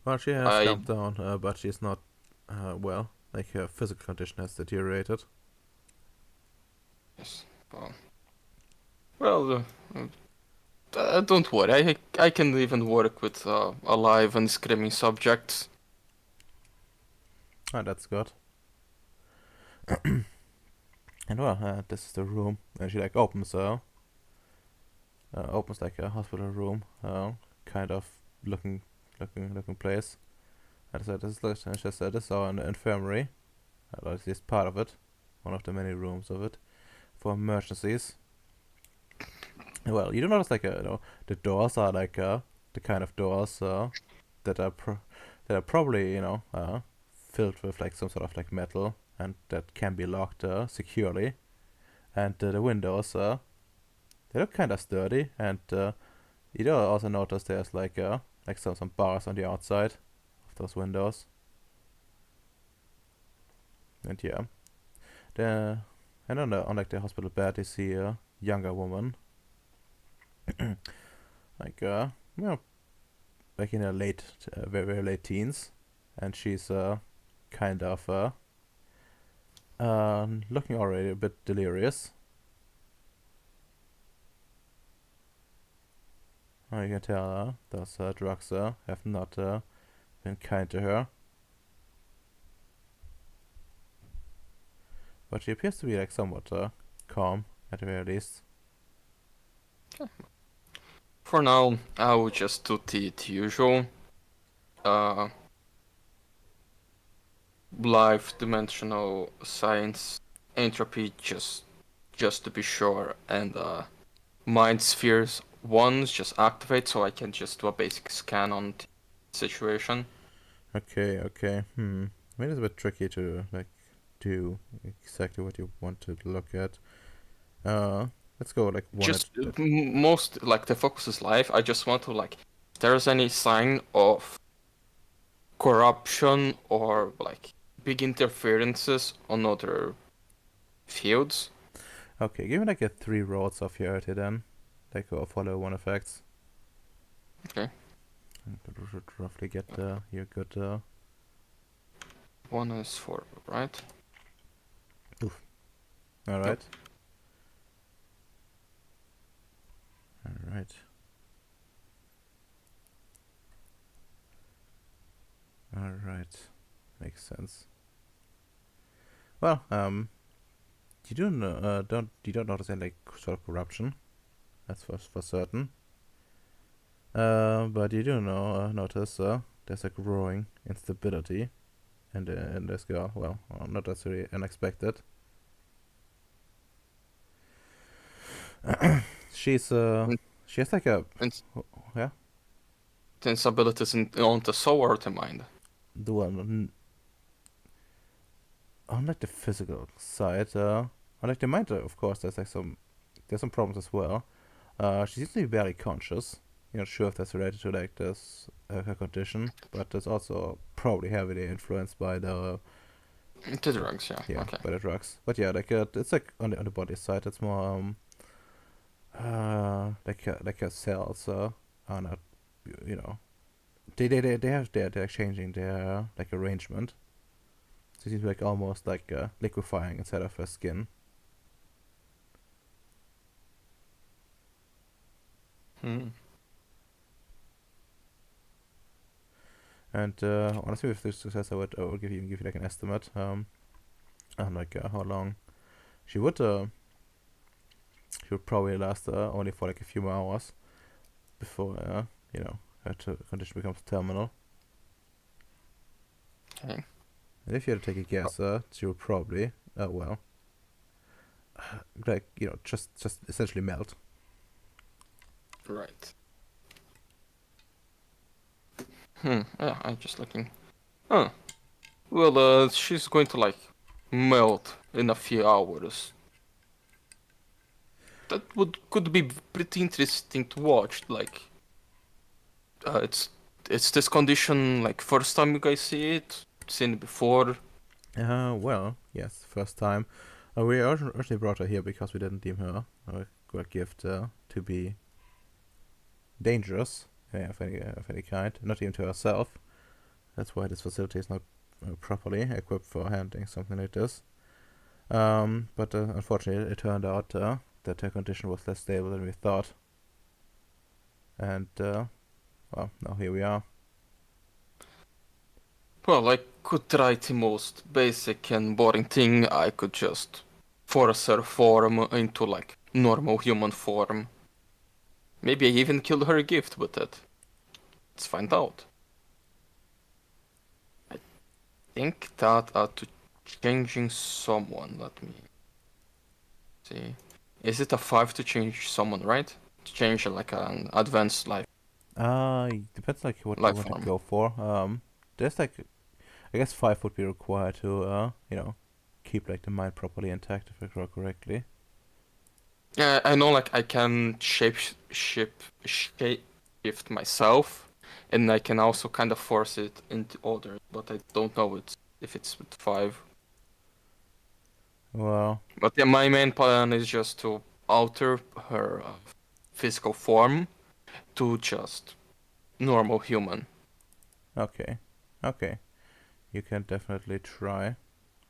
Well, she has I calmed down, but she's not well. Like her physical condition has deteriorated. yes. Well, don't worry. I can even work with alive and screaming subjects. Ah, that's good. And well, this is the room, and she like opens like a hospital room, kind of looking place. And I said, and she said, this is our infirmary, or at least part of it, one of the many rooms of it, for emergencies. Well, you do notice like the doors are like the kind of doors that are that are probably filled with like some sort of like metal, and that can be locked securely. And the windows they look kind of sturdy, and you do also notice there's like some bars on the outside of those windows. And yeah, the and on like the hospital bed you see a younger woman, like like in her very very late teens, and she's kind of looking already a bit delirious. You can tell those drugs have not been kind to her. But she appears to be like somewhat calm at the very least. For now, I will just do the usual. live dimensional science entropy just to be sure, and mind spheres ones just activate so I can just do a basic scan on the situation. Okay, okay. I mean, it's a bit tricky to like do exactly what you want to look at. Let's go like one Just at most like the focus is live. I just want to like if there's any sign of corruption or like big interferences on other fields. Okay, give me like a 3 rolls of your RT then. Like follow one effects. Okay. You should roughly get your good One is for right. alright. Alright. Alright. Makes sense. Well, you don't notice any like sort of corruption. That's for certain. But you do notice there's a growing instability in this girl. Well, not necessarily unexpected. She's Mm. she has like a And yeah abilities on the soul or the mind. the one unlike the physical side, unlike the mind, of course, there's some problems as well. She seems to be barely conscious. You're not sure if that's related to like this her condition, but it's also probably heavily influenced by the The drugs, yeah. yeah Okay. by the drugs. But yeah, like it's like on the body side, it's more like her cells are not you know they're changing their like arrangement. So it seems like almost like liquefying inside of her skin. Hmm. And honestly, with this success, I would give you like an estimate on like how long she would probably last only for like a few more hours before her condition becomes terminal. Okay. And if you had to take a guess, she would probably well like just essentially melt. Right. Yeah, I'm just looking. Huh. Well, she's going to like melt in a few hours. That could be pretty interesting to watch. Like, it's this condition like first time you guys see it, seen it before. Well, yes, first time. We originally brought her here because we didn't deem her a gift to be dangerous of any kind, not even to herself. That's why this facility is not properly equipped for handling something like this. But unfortunately, it turned out that her condition was less stable than we thought. And, well, now here we are. Well, I could try the most basic and boring thing. I could just force her form into like normal human form. Maybe I even killed her gift with it. Let's find out. I think that to changing someone. Let me see. Is it a 5 to change someone, right? To change like an advanced Depends like what you life want to form. go for. There's like, I guess 5 would be required to, keep like the mind properly intact if I recall correctly. Yeah, I know like I can shape shift myself, and I can also kind of force it into others, but I don't know if it's with 5. Well, But yeah, my main plan is just to alter her physical form to just normal human. okay, okay. You can definitely try.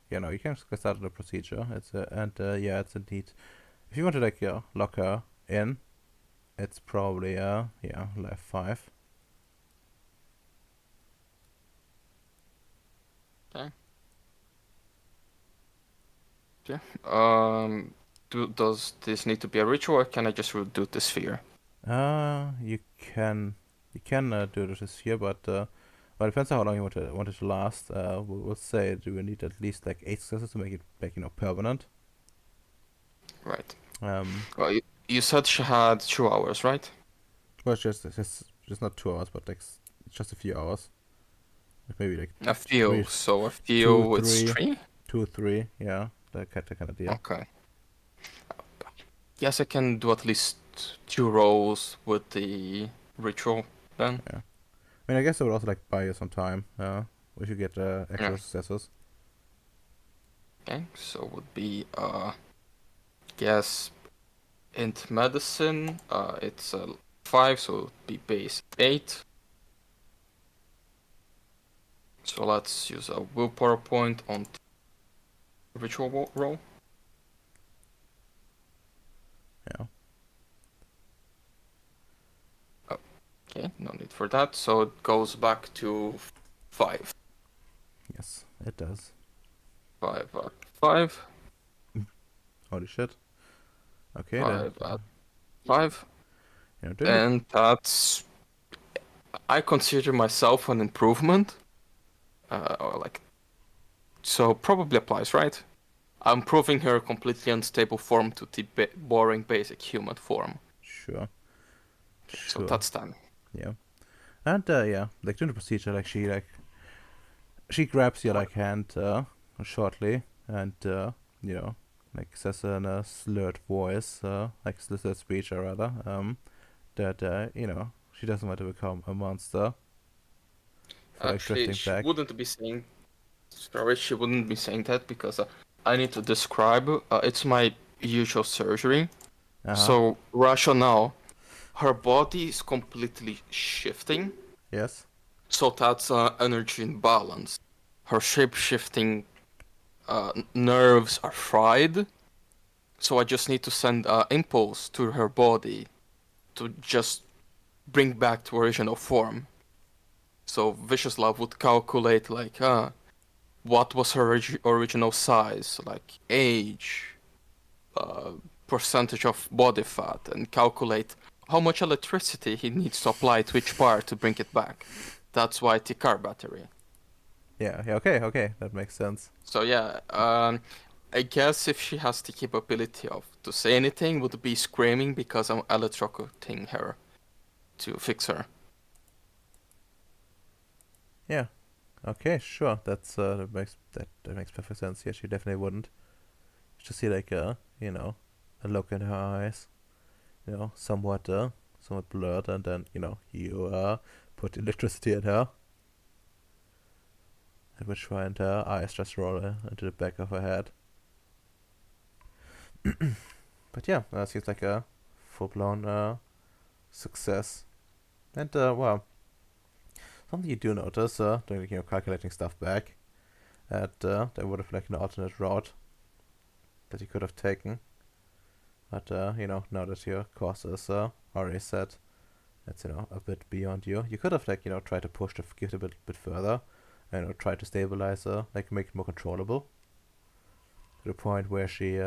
You can start the procedure. Yeah, it's indeed. If you want to like lock her in, it's probably life 5. Okay. Yeah. Does this need to be a ritual, or can I just do this sphere? You can do this here, but Well, it depends on how long you want it to last. We'll say do we need at least like 8 successes to make it permanent. Right. Um, Well, you said she had 2 hours, right? well, it's just not 2 hours, but like it's just a few hours. Like maybe like A few. three, So a two, few. It's three, 3. 2, 3. Yeah, that kind of deal. Okay. Yes, I can do at least 2 rolls with the ritual then. Yeah. I mean, I guess I would also like buy you some time. We should get extra Yeah. successes. Okay. So would be guess int medicine. It's 5, so it would be base 8. So let's use a willpower point on ritual roll. Yeah. Okay, no need for that. So it goes back to 5. Yes, it does. 5 at 5. Holy shit. Okay, 5 then. at 5. Don't you? And that's. I consider myself an improvement. Or like. So probably applies, right? I'm proving her completely unstable form to the boring basic human form. Sure. So Sure. that's 10. Yeah. And yeah, like during the procedure, like she grabs your like hand shortly and like says in a slurred voice, like slurred speech or rather, that she doesn't want to become a monster for like Actually, drifting she back. wouldn't be saying. Sorry, she wouldn't be saying that because I need to describe. It's my usual surgery. Uh-huh. So rationale, her body is completely shifting. Yes. So that's energy imbalance. Her shape-shifting nerves are fried. So I just need to send impulse to her body to just bring back to original form. So Vicious Love would calculate like, what was her original size, like age, uh, percentage of body fat, and calculate how much electricity he needs to apply to each part to bring it back. That's why the car battery. Yeah. Yeah. Okay. That makes sense. So yeah, I guess if she has the capability of to say anything, would be screaming because I'm electrocuting her to fix her. Yeah. Okay. Sure. That makes perfect sense. Yeah, she definitely wouldn't. You just see like a look in her eyes, somewhat blurred, and then you put electricity in her, at which point her eyes just roll into the back of her head. But yeah, seems like a full-blown success. And well, something you do notice doing calculating stuff back, that there would have like an alternate route that you could have taken. But now that your course is already set, it's a bit beyond you. You could have like tried to push the gift a bit further, and try to stabilize her, like make it more controllable, to the point where she's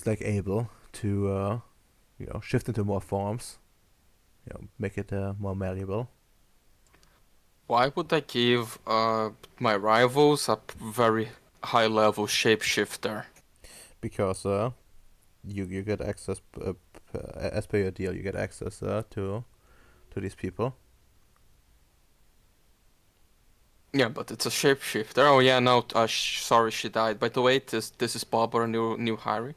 like able to shift into more forms, make it more malleable. Why would I give my rivals a very high level shapeshifter? Because you get access as per your deal. You get access to these people. Yeah, but it's a shapeshifter. Oh yeah, no, sorry, she died. By the way, this is Bob, our new Harry.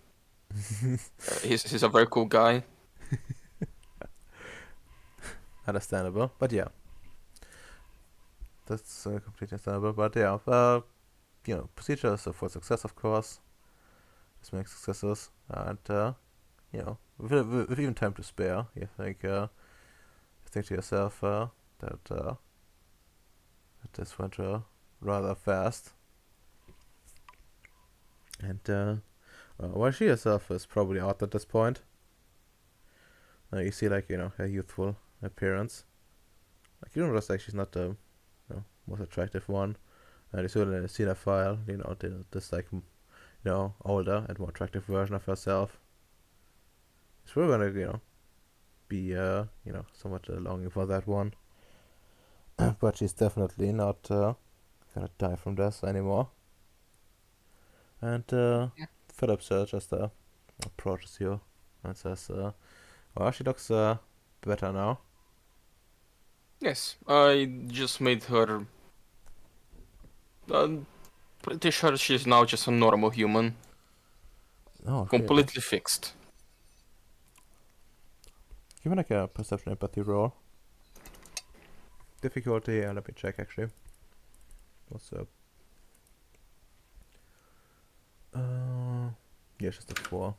He's a very cool guy. Understandable, but yeah, that's completely understandable. But yeah, procedures for success, of course. Let's make successes, and with even time to spare, you think to yourself that this went rather fast, and while she herself is probably out at this point, you see like her youthful appearance. Like you don't realize like she's not the most attractive one. And you see in a file, this like older and more attractive version of herself. So we're gonna be somewhat longing for that one. but she's definitely not gonna die from this anymore. And Phillips just approaches you and says, "Well, she looks better now." Yes, I just made her. I'm pretty sure she's now just a normal human, Oh, really? completely fixed. Give me like a perception empathy roll. Difficulty, let me check actually. What's up? Yeah, just a 4.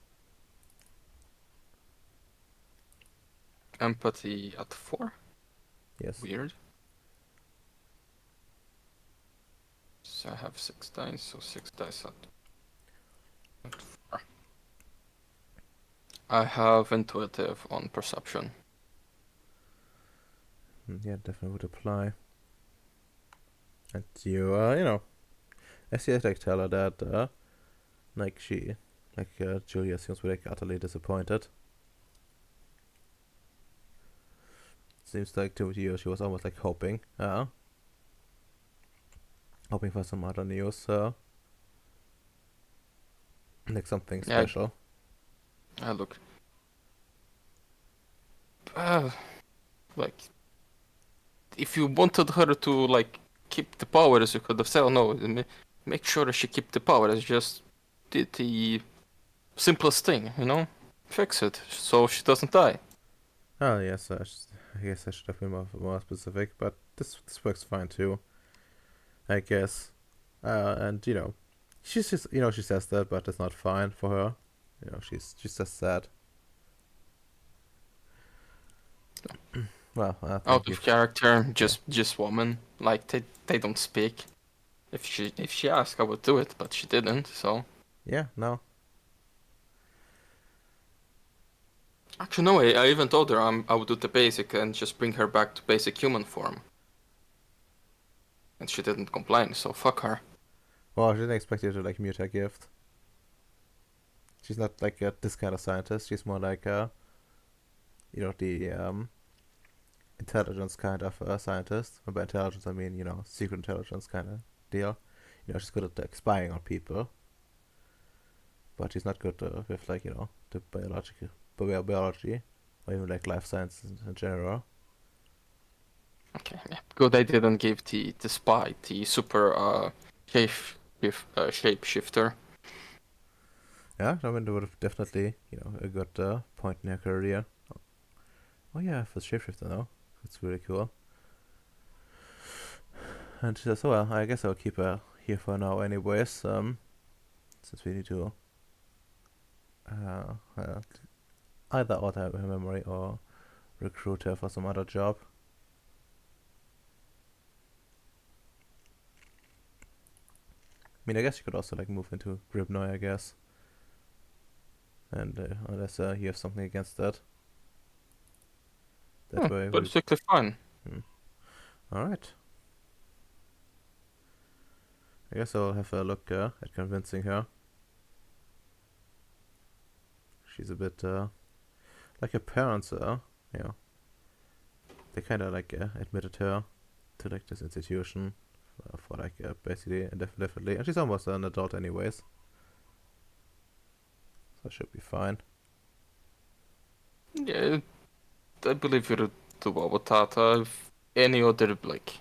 Empathy at 4. Yes. Weird. So I have 6 dice, so 6 dice at 4. I have intuitive on perception. Yeah, definitely would apply. And you, as you like tell her that, Julia seems like utterly disappointed. Seems like to you she was almost like hoping for some other news, like something Yeah, special. I look. Like, if you wanted her to like keep the powers, you could have said, "Oh no, make sure she keep the powers." Just did the simplest thing, you know, fix it so she doesn't die. Oh yes, I guess I should have been more specific, but this works fine too, I guess. And she's just she says that, but it's not fine for her. She's just sad. Well, Out thank you. of character, Yeah, just woman. Like they don't speak. If she asked, I would do it, but she didn't. So yeah, no, actually, no. I even told her I would do the basic and just bring her back to basic human form, and she didn't complain. So fuck her. well, I didn't expect you to like mute her gift. She's not like this kind of scientist. She's more like the intelligence kind of scientist. And by intelligence, I mean secret intelligence kind of deal. She's good at like spying on people, but she's not good with like the biology, or even like life sciences in general. Okay, yeah. Good I didn't give the spy the super shapeshifter. Yeah, I mean, that would have definitely a good point in her career. Oh yeah, for shapeshifter now, that's really cool. And she says, "Well, I guess I'll keep her here for now, anyways. Since we need to uh, uh, either alter her memory or recruit her for some other job." I mean, I guess you could also like move into Gribnoy, I guess. And unless you have something against that, that way we. Perfectly fine. All right. I guess I'll have a look at convincing her. She's a bit like her parents, you know, they kind of like admitted her to like this institution for like basically indefinitely, and she's almost an adult anyways, so it should be fine. Yeah, I believe you're the Wabatata. If any other like,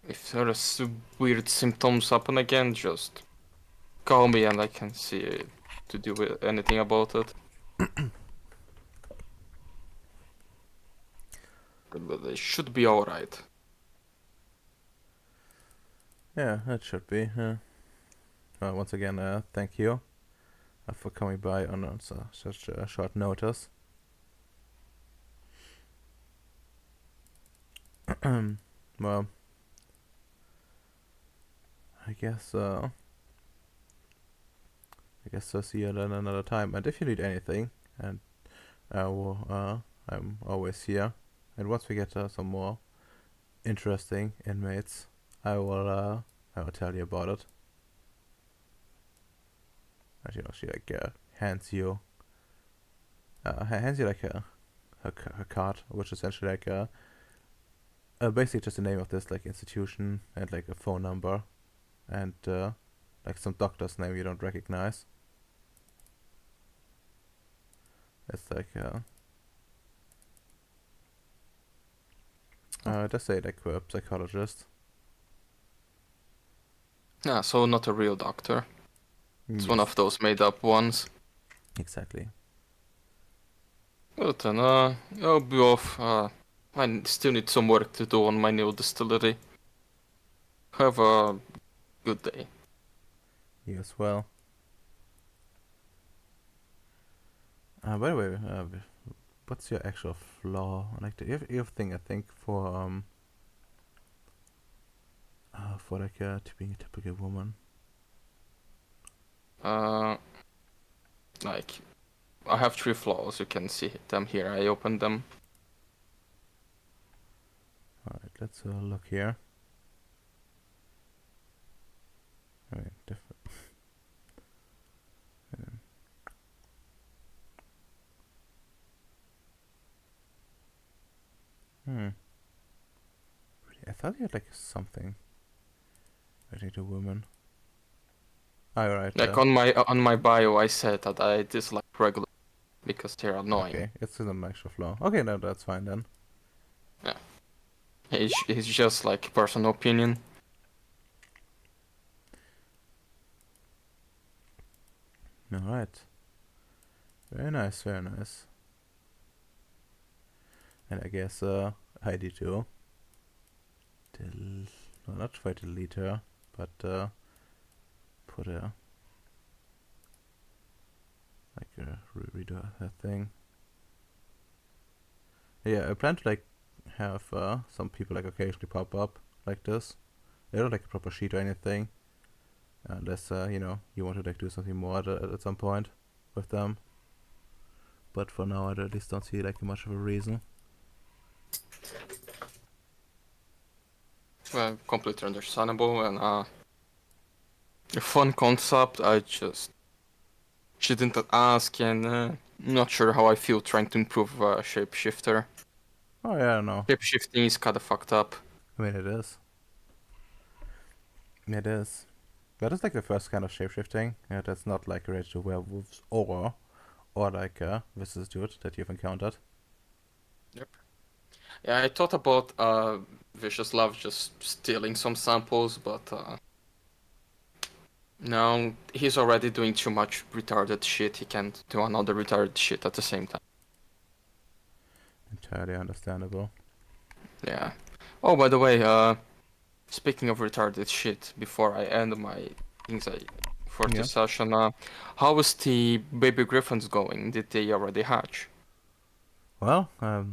if there's weird symptoms happen again, just call me and I can see to do with anything about it. But it should be alright. Yeah, it should be. Once again, thank you for coming by on such short notice. Well, I guess I'll see you then another time. And if you need anything, and I'm always here. And once we get some more interesting inmates, I will tell you about it. And she like hands you like her card, which is essentially like basically just the name of this like institution and like a phone number and like some doctor's name you don't recognize. It's like just say like a psychologist. Yeah, so not a real doctor. It's one Yes, of those made up ones. exactly. Well then, I'll be off. I still need some work to do on my new distillery. Have a good day. You as well. By the way, what's your actual flaw? Like, you have thing I think for like to being a typical woman. Uh, like, I have 3 flaws. You can see them here. I opened them. Alright, let's look here. I mean, different. Hmm. Really, I thought you had like something related to women. Alright, Like on my bio, I said that I dislike regular because they're annoying. okay, it's an actual flaw. Okay, no, that's fine then. Yeah, it's just like personal opinion. Alright. Very nice, very nice. And I guess I do too. No, not try to delete her, but put a like redo her thing. Yeah, I plan to like have some people like occasionally pop up like this. They don't like a proper sheet or anything, unless you want to like do something more at some point with them. But for now, I at least don't see like much of a reason. Well, completely understandable and a fun concept. I just shouldn't ask and not sure how I feel trying to improve shapeshifter. Oh yeah, I don't know. Shapeshifting is kinda fucked up. I mean, it is. It is. That is like the first kind of shapeshifting that's not like related to werewolves or like Vicious Dude that you've encountered. Yep. Yeah, I thought about Vicious Love just stealing some samples, but no, he's already doing too much retarded shit. He can't do another retarded shit at the same time. Entirely understandable. Yeah. Oh, by the way, speaking of retarded shit, before I end my things for Yeah. this session, how is the baby griffins going? Did they already hatch? Well, let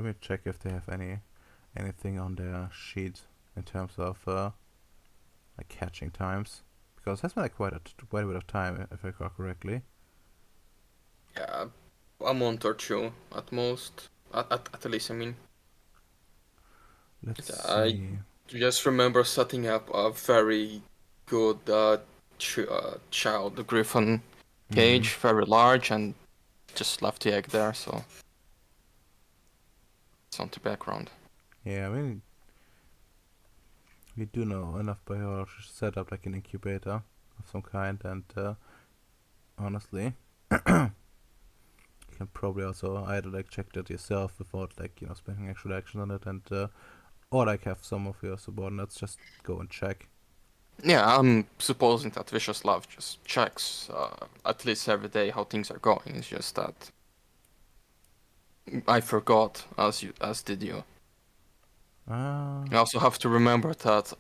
me check if they have anything on their sheet in terms of like hatching times, because that's been like quite a bit of time if I recall correctly. Yeah, a month or two at most. At least, I mean. Let's I see. just remember setting up a very good child griffin Mm-hmm. cage, very large, and just left the egg there, so it's on the background. Yeah, I mean, we do know enough biology to set up like an incubator of some kind, and honestly, you can probably also either like check that yourself without like spending actual action on it, and or like have some of your subordinates just go and check. Yeah, I'm supposing that Vicious Love just checks at least every day how things are going. It's just that I forgot, as did you. I also have to remember that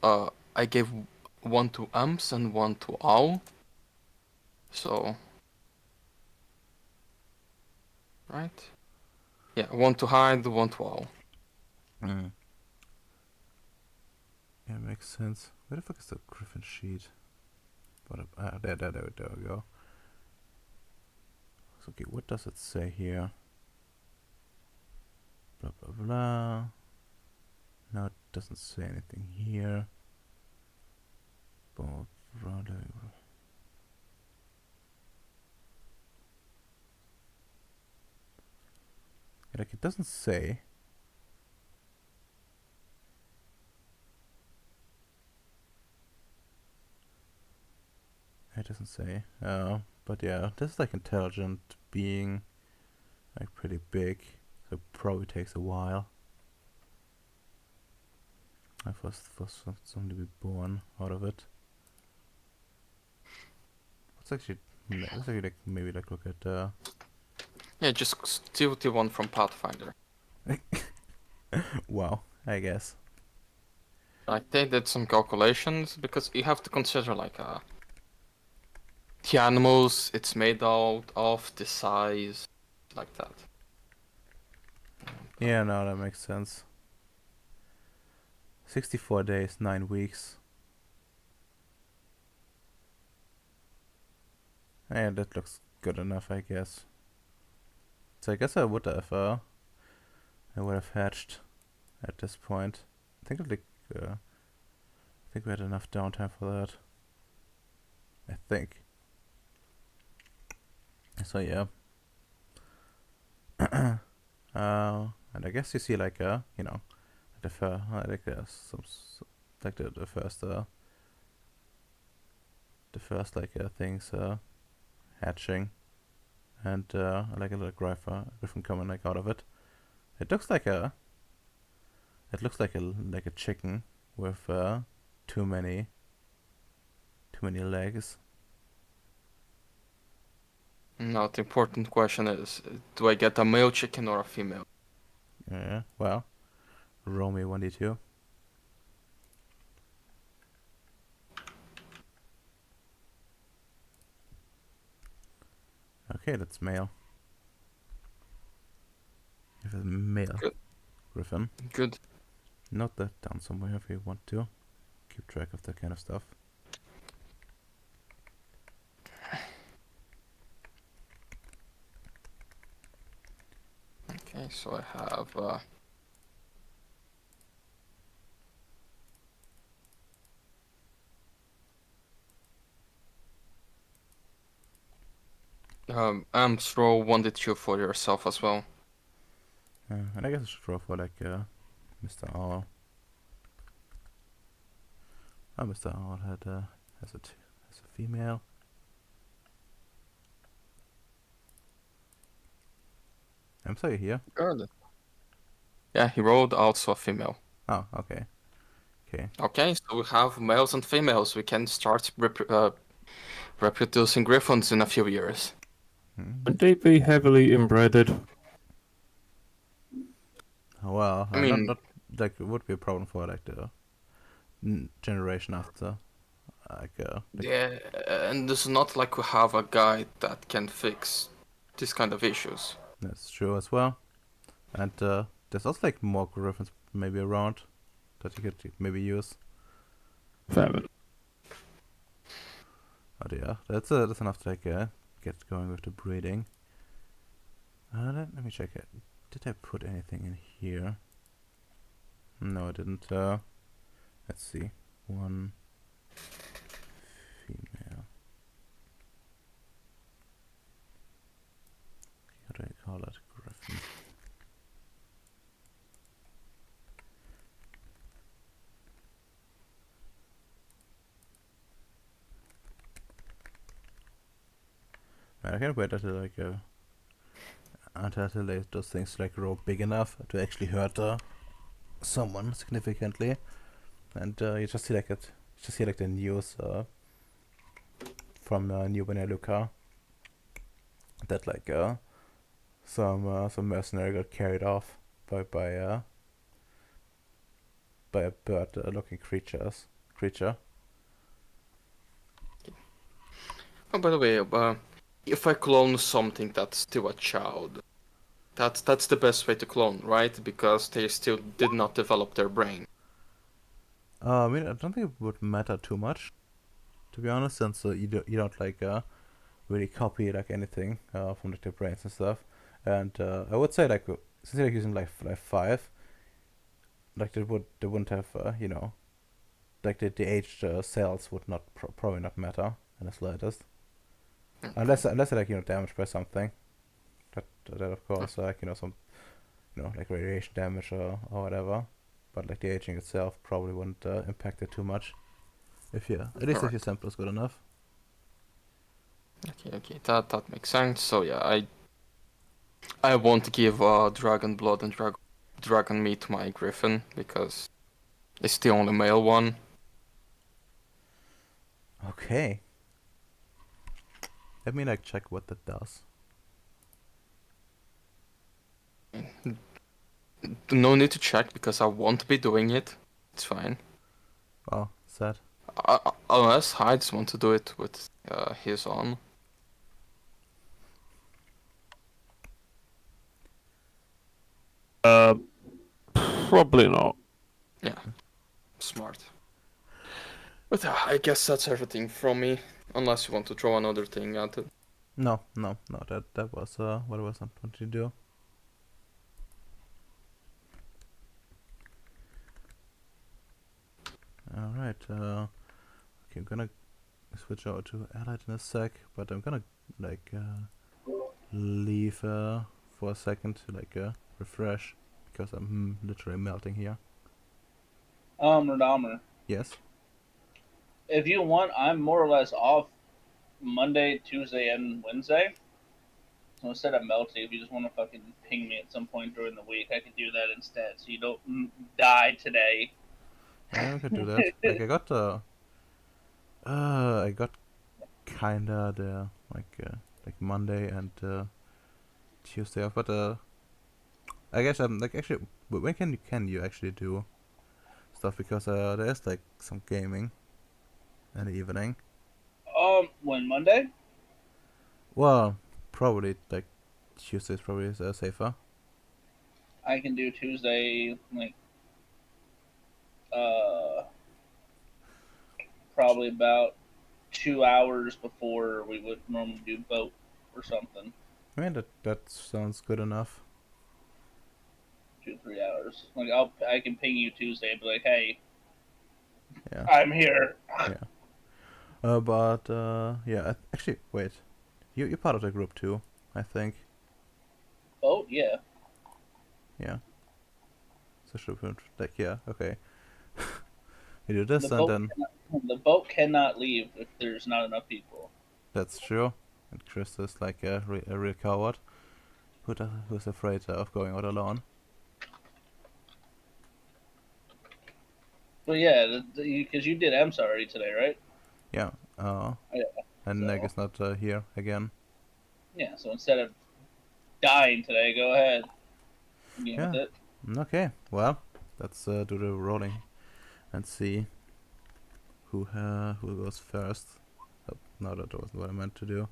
I gave one to Amps and one to Owl. So, right? Yeah, one to Hide, one to Owl. Mm. Yeah, makes sense. Where the fuck is the griffin sheet? There we go. So, okay, what does it say here? Blah blah blah. No, it doesn't say anything here. But rather, like it doesn't say. doesn't say. But yeah, this is like intelligent being, like pretty big. So it probably takes a while. For something to be born out of it. Let's actually like maybe like look at Yeah, just steal the one from Pathfinder. wow, I guess. Like they did some calculations because you have to consider like the animals it's made out of, the size, like that. Yeah, no, that makes sense. 64 days, 9 weeks. Yeah, that looks good enough, I guess. So I guess I would have hatched at this point. I think I think we had enough downtime for that. I think. So yeah. And I guess you see like you know, the first like things hatching, and like a little griffin coming like out of it. It looks like a chicken with too many legs. Now the important question is, do I get a male chicken or a female? Yeah. Well, roll me 1d2. Okay, that's male. If it's male Good. griffin, Good. note that down somewhere if you want to keep track of that kind of stuff. Okay, so I have throw 1d2 for yourself as well. And I guess I should roll for like Mr. Owl. Oh, Mr. Owl has a female. I'm sorry here. Good. Yeah, he rolled also a female. Oh, okay. Okay, so we have males and females. We can start reproducing griffins in a few years. Would they be heavily inbred? Well, I mean, not like it would be a problem for like the generation after. yeah, and it's not like we have a guide that can fix this kind of issues. That's true as well. And there's also like more griffins maybe around that you could maybe use. Fair enough. But yeah, that's enough to like get going with the breeding. Let me check it. Did I put anything in here? No, I didn't. Let's see. One female. How do I call it? Griffin. I can't wait until those things like grow big enough to actually hurt someone significantly, and you just see like the news from New Beneluca that like some mercenary got carried off by a bird looking creature. Oh, by the way, if I clone something that's still a child, that's the best way to clone, right? Because they still did not develop their brain. I mean, I don't think it would matter too much, to be honest, since you don't like really copy like anything from like their brains and stuff. And I would say like since they're like, using like 5, like they wouldn't have you know, like the aged cells would not probably not matter in the slightest, unless they're like, you know, damaged by something. That of course like, you know, some, you know, like radiation damage or whatever. But like the aging itself probably wouldn't impact it too much. If you at least if your sample is good enough. Okay, that makes sense. So yeah, I won't give dragon blood and dragon meat to my griffin because it's the only male one. Okay. Let me like check what that does. No need to check because I won't be doing it. It's fine. Wow, sad. Unless Hides want to do it with his on. Uh, Probably not. Yeah, smart. But I guess that's everything from me. Unless you want to throw another thing at it. No. That was what I was not wanting to do. All right. Okay, I'm gonna switch over to Allied in a sec, but I'm gonna like leave for a second to like refresh because I'm literally melting here. Radomer, Yes. if you want, I'm more or less off Monday, Tuesday, and Wednesday. So instead of melting, if you just want to fucking ping me at some point during the week, I could do that instead, so you don't die today. Yeah, I could do that. Like I got kinda the like Monday and Tuesday off, but I guess I'm like actually, but when can you actually do stuff because there's like some gaming in the evening. When Monday? Well, probably like Tuesday's probably safer. I can do Tuesday, like, uh, probably about 2 hours before we would normally do boat or something. I mean that sounds good enough. 2 3 hours. Like I can ping you Tuesday and be like, hey, Yeah, I'm here. yeah. But yeah. Actually, wait. You're part of the group too, I think. Boat, yeah. Yeah. So should we like yeah okay. We do The this and boat then the boat cannot leave if there's not enough people. that's true. And Chris is like a real coward who's afraid of going out alone. But yeah, because you did EMS already today, right? Yeah. Yeah. And Neg So is not here again. yeah, so instead of dying today, go ahead. Game with Yeah. it. Okay. Well, let's do the rolling and see who goes first. Oh, no, that wasn't what I meant to do.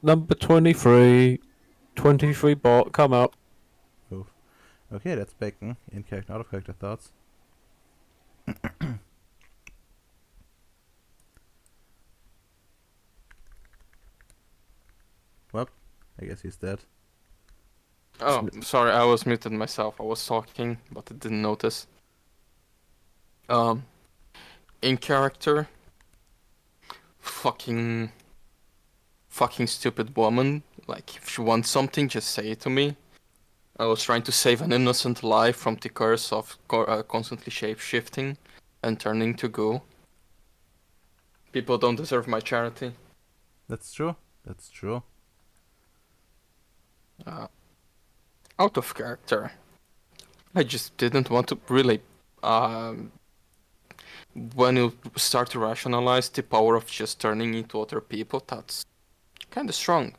Number 23. 23 bot, come up. Oof. Okay, that's Bacon in character, out of character thoughts. Well, I guess he's dead. Oh, sorry, I was muted myself. I was talking, but I didn't notice. Um, in character, fucking stupid woman. Like, if you want something, just say it to me. I was trying to save an innocent life from the curse of constantly shape-shifting and turning to goo. People don't deserve my charity. That's true. That's true. Uh, Out of character. I just didn't want to really. When you start to rationalize the power of just turning into other people, that's kind of strong.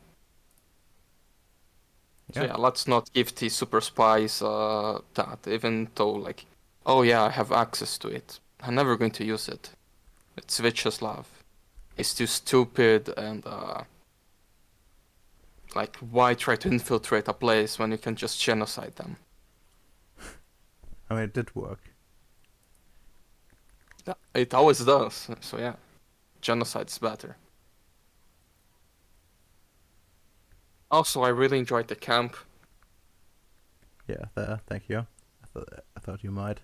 So Yeah. yeah, let's not give the super spies that, even though like, oh yeah, I have access to it. I'm never going to use it. It's Vyacheslav. It's too stupid and like, why try to infiltrate a place when you can just genocide them? I mean, it did work. Yeah, it always does. So yeah, genocide's better. Also, I really enjoyed the camp. Yeah. Thank you. I thought you might.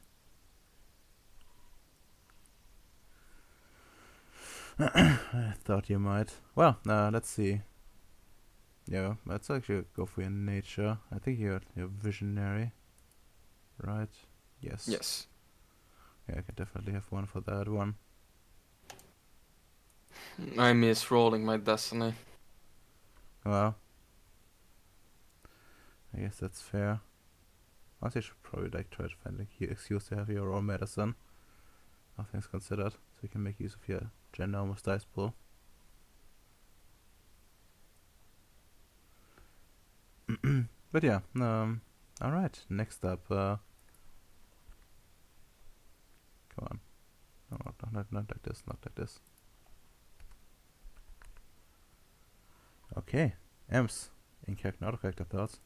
I thought you might. Well, let's see. Yeah, let's actually go for your nature. I think you're visionary, right? Yes. Yes. Yeah, I can definitely have one for that one. I miss rolling my destiny. Well, I guess that's fair. Also, you should probably like try to find a excuse to have your own medicine. All things considered, so you can make use of your ginormous dice pool. But yeah, alright, next up, come on. No, not like this, not like this. Okay, Ems, in character, not character thoughts.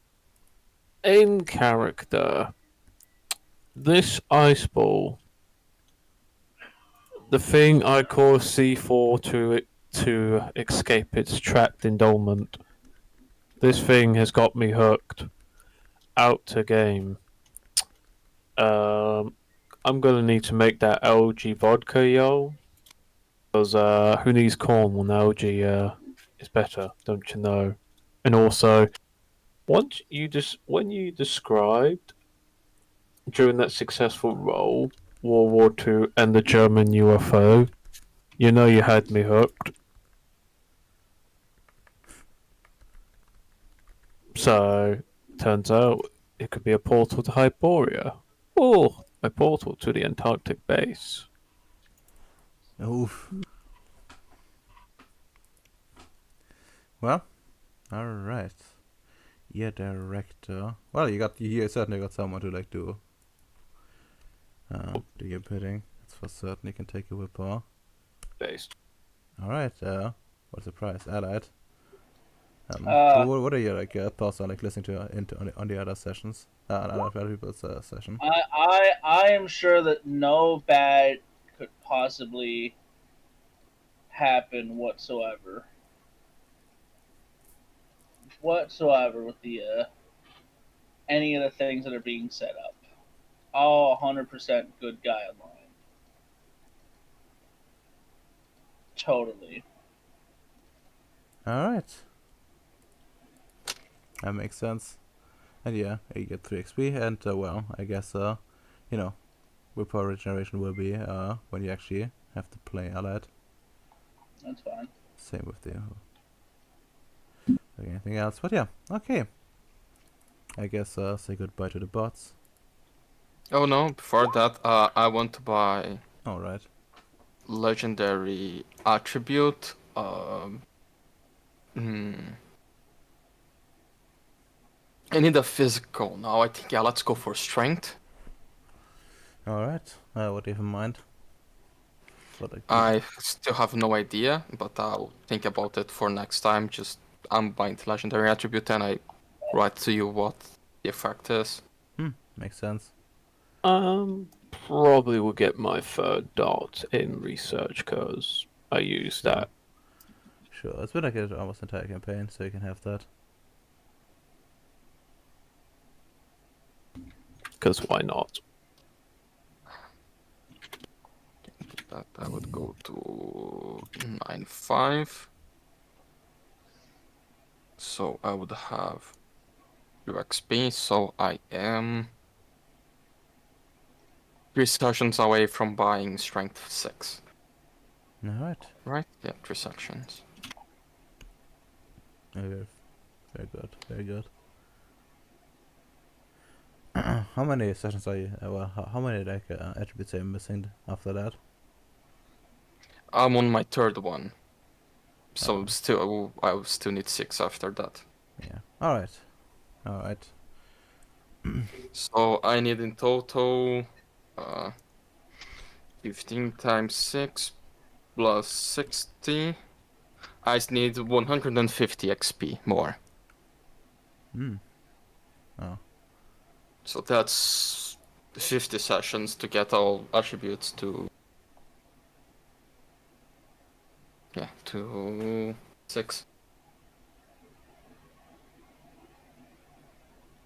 In character, this ice ball, the thing I call C4 to escape its trapped endowment. This thing has got me hooked. Out to game. I'm gonna need to make that LG vodka, yo. Because who needs corn when LG is better, don't you know? And also, when you described during that successful role, World War II and the German UFO, you know you had me hooked. So, turns out it could be a portal to Hyboria, or a portal to the Antarctic base. Oof. Well, alright. Yeah, director. Well, you certainly got someone to like do your bidding. That's for certain. You can take a whipper. Base. Alright, what's the price? Allied. Uh, what are your like thoughts on like listening to on the other sessions? On other people's session. I am sure that no bad could possibly happen whatsoever. Whatsoever with the any of the things that are being set up. All 100% good guy online. Totally. Alright. That makes sense. And yeah, you get 3 XP, and well, I guess you know, whipper regeneration will be when you actually have to play Allied. That's fine. Same with the anything else, but yeah, okay. I guess say goodbye to the bots. Oh no, before that, I want to buy Alright. legendary attribute. I need a physical now. I think, yeah, let's go for strength. Alright. What do you have in mind? What like I still have no idea, but I'll think about it for next time. Just I'm buying the legendary attribute and I write to you what the effect is. makes sense. Probably will get my third dot in research because I use Sure. that. Sure, it's been like almost entire campaign, so you can have that. Because why not? That I would go to 9.5. So I would have 2 XP. So I am 3 sessions away from buying strength 6. Alright. Right? Yeah, 3 sections. Okay. Very good. Very good. How many sessions are you? Well, how many like attributes are you missing after that? I'm on my 3rd one. So Oh. still, I will still need 6 after that. Yeah. Alright. Alright. So I need in total 15 times 6 plus 60. I need 150 XP more. Oh. So that's 50 sessions to get all attributes to. Yeah, to 6.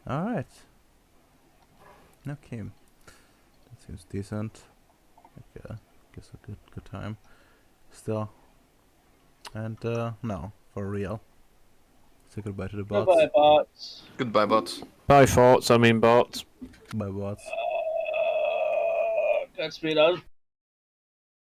Alright. Okay. That seems decent. Like, gives a good time. Still. And no, for real. Say goodbye to the bots. Goodbye, bots. Goodbye, bots. By thoughts, I mean bots. Bye bots. Godspeed. I was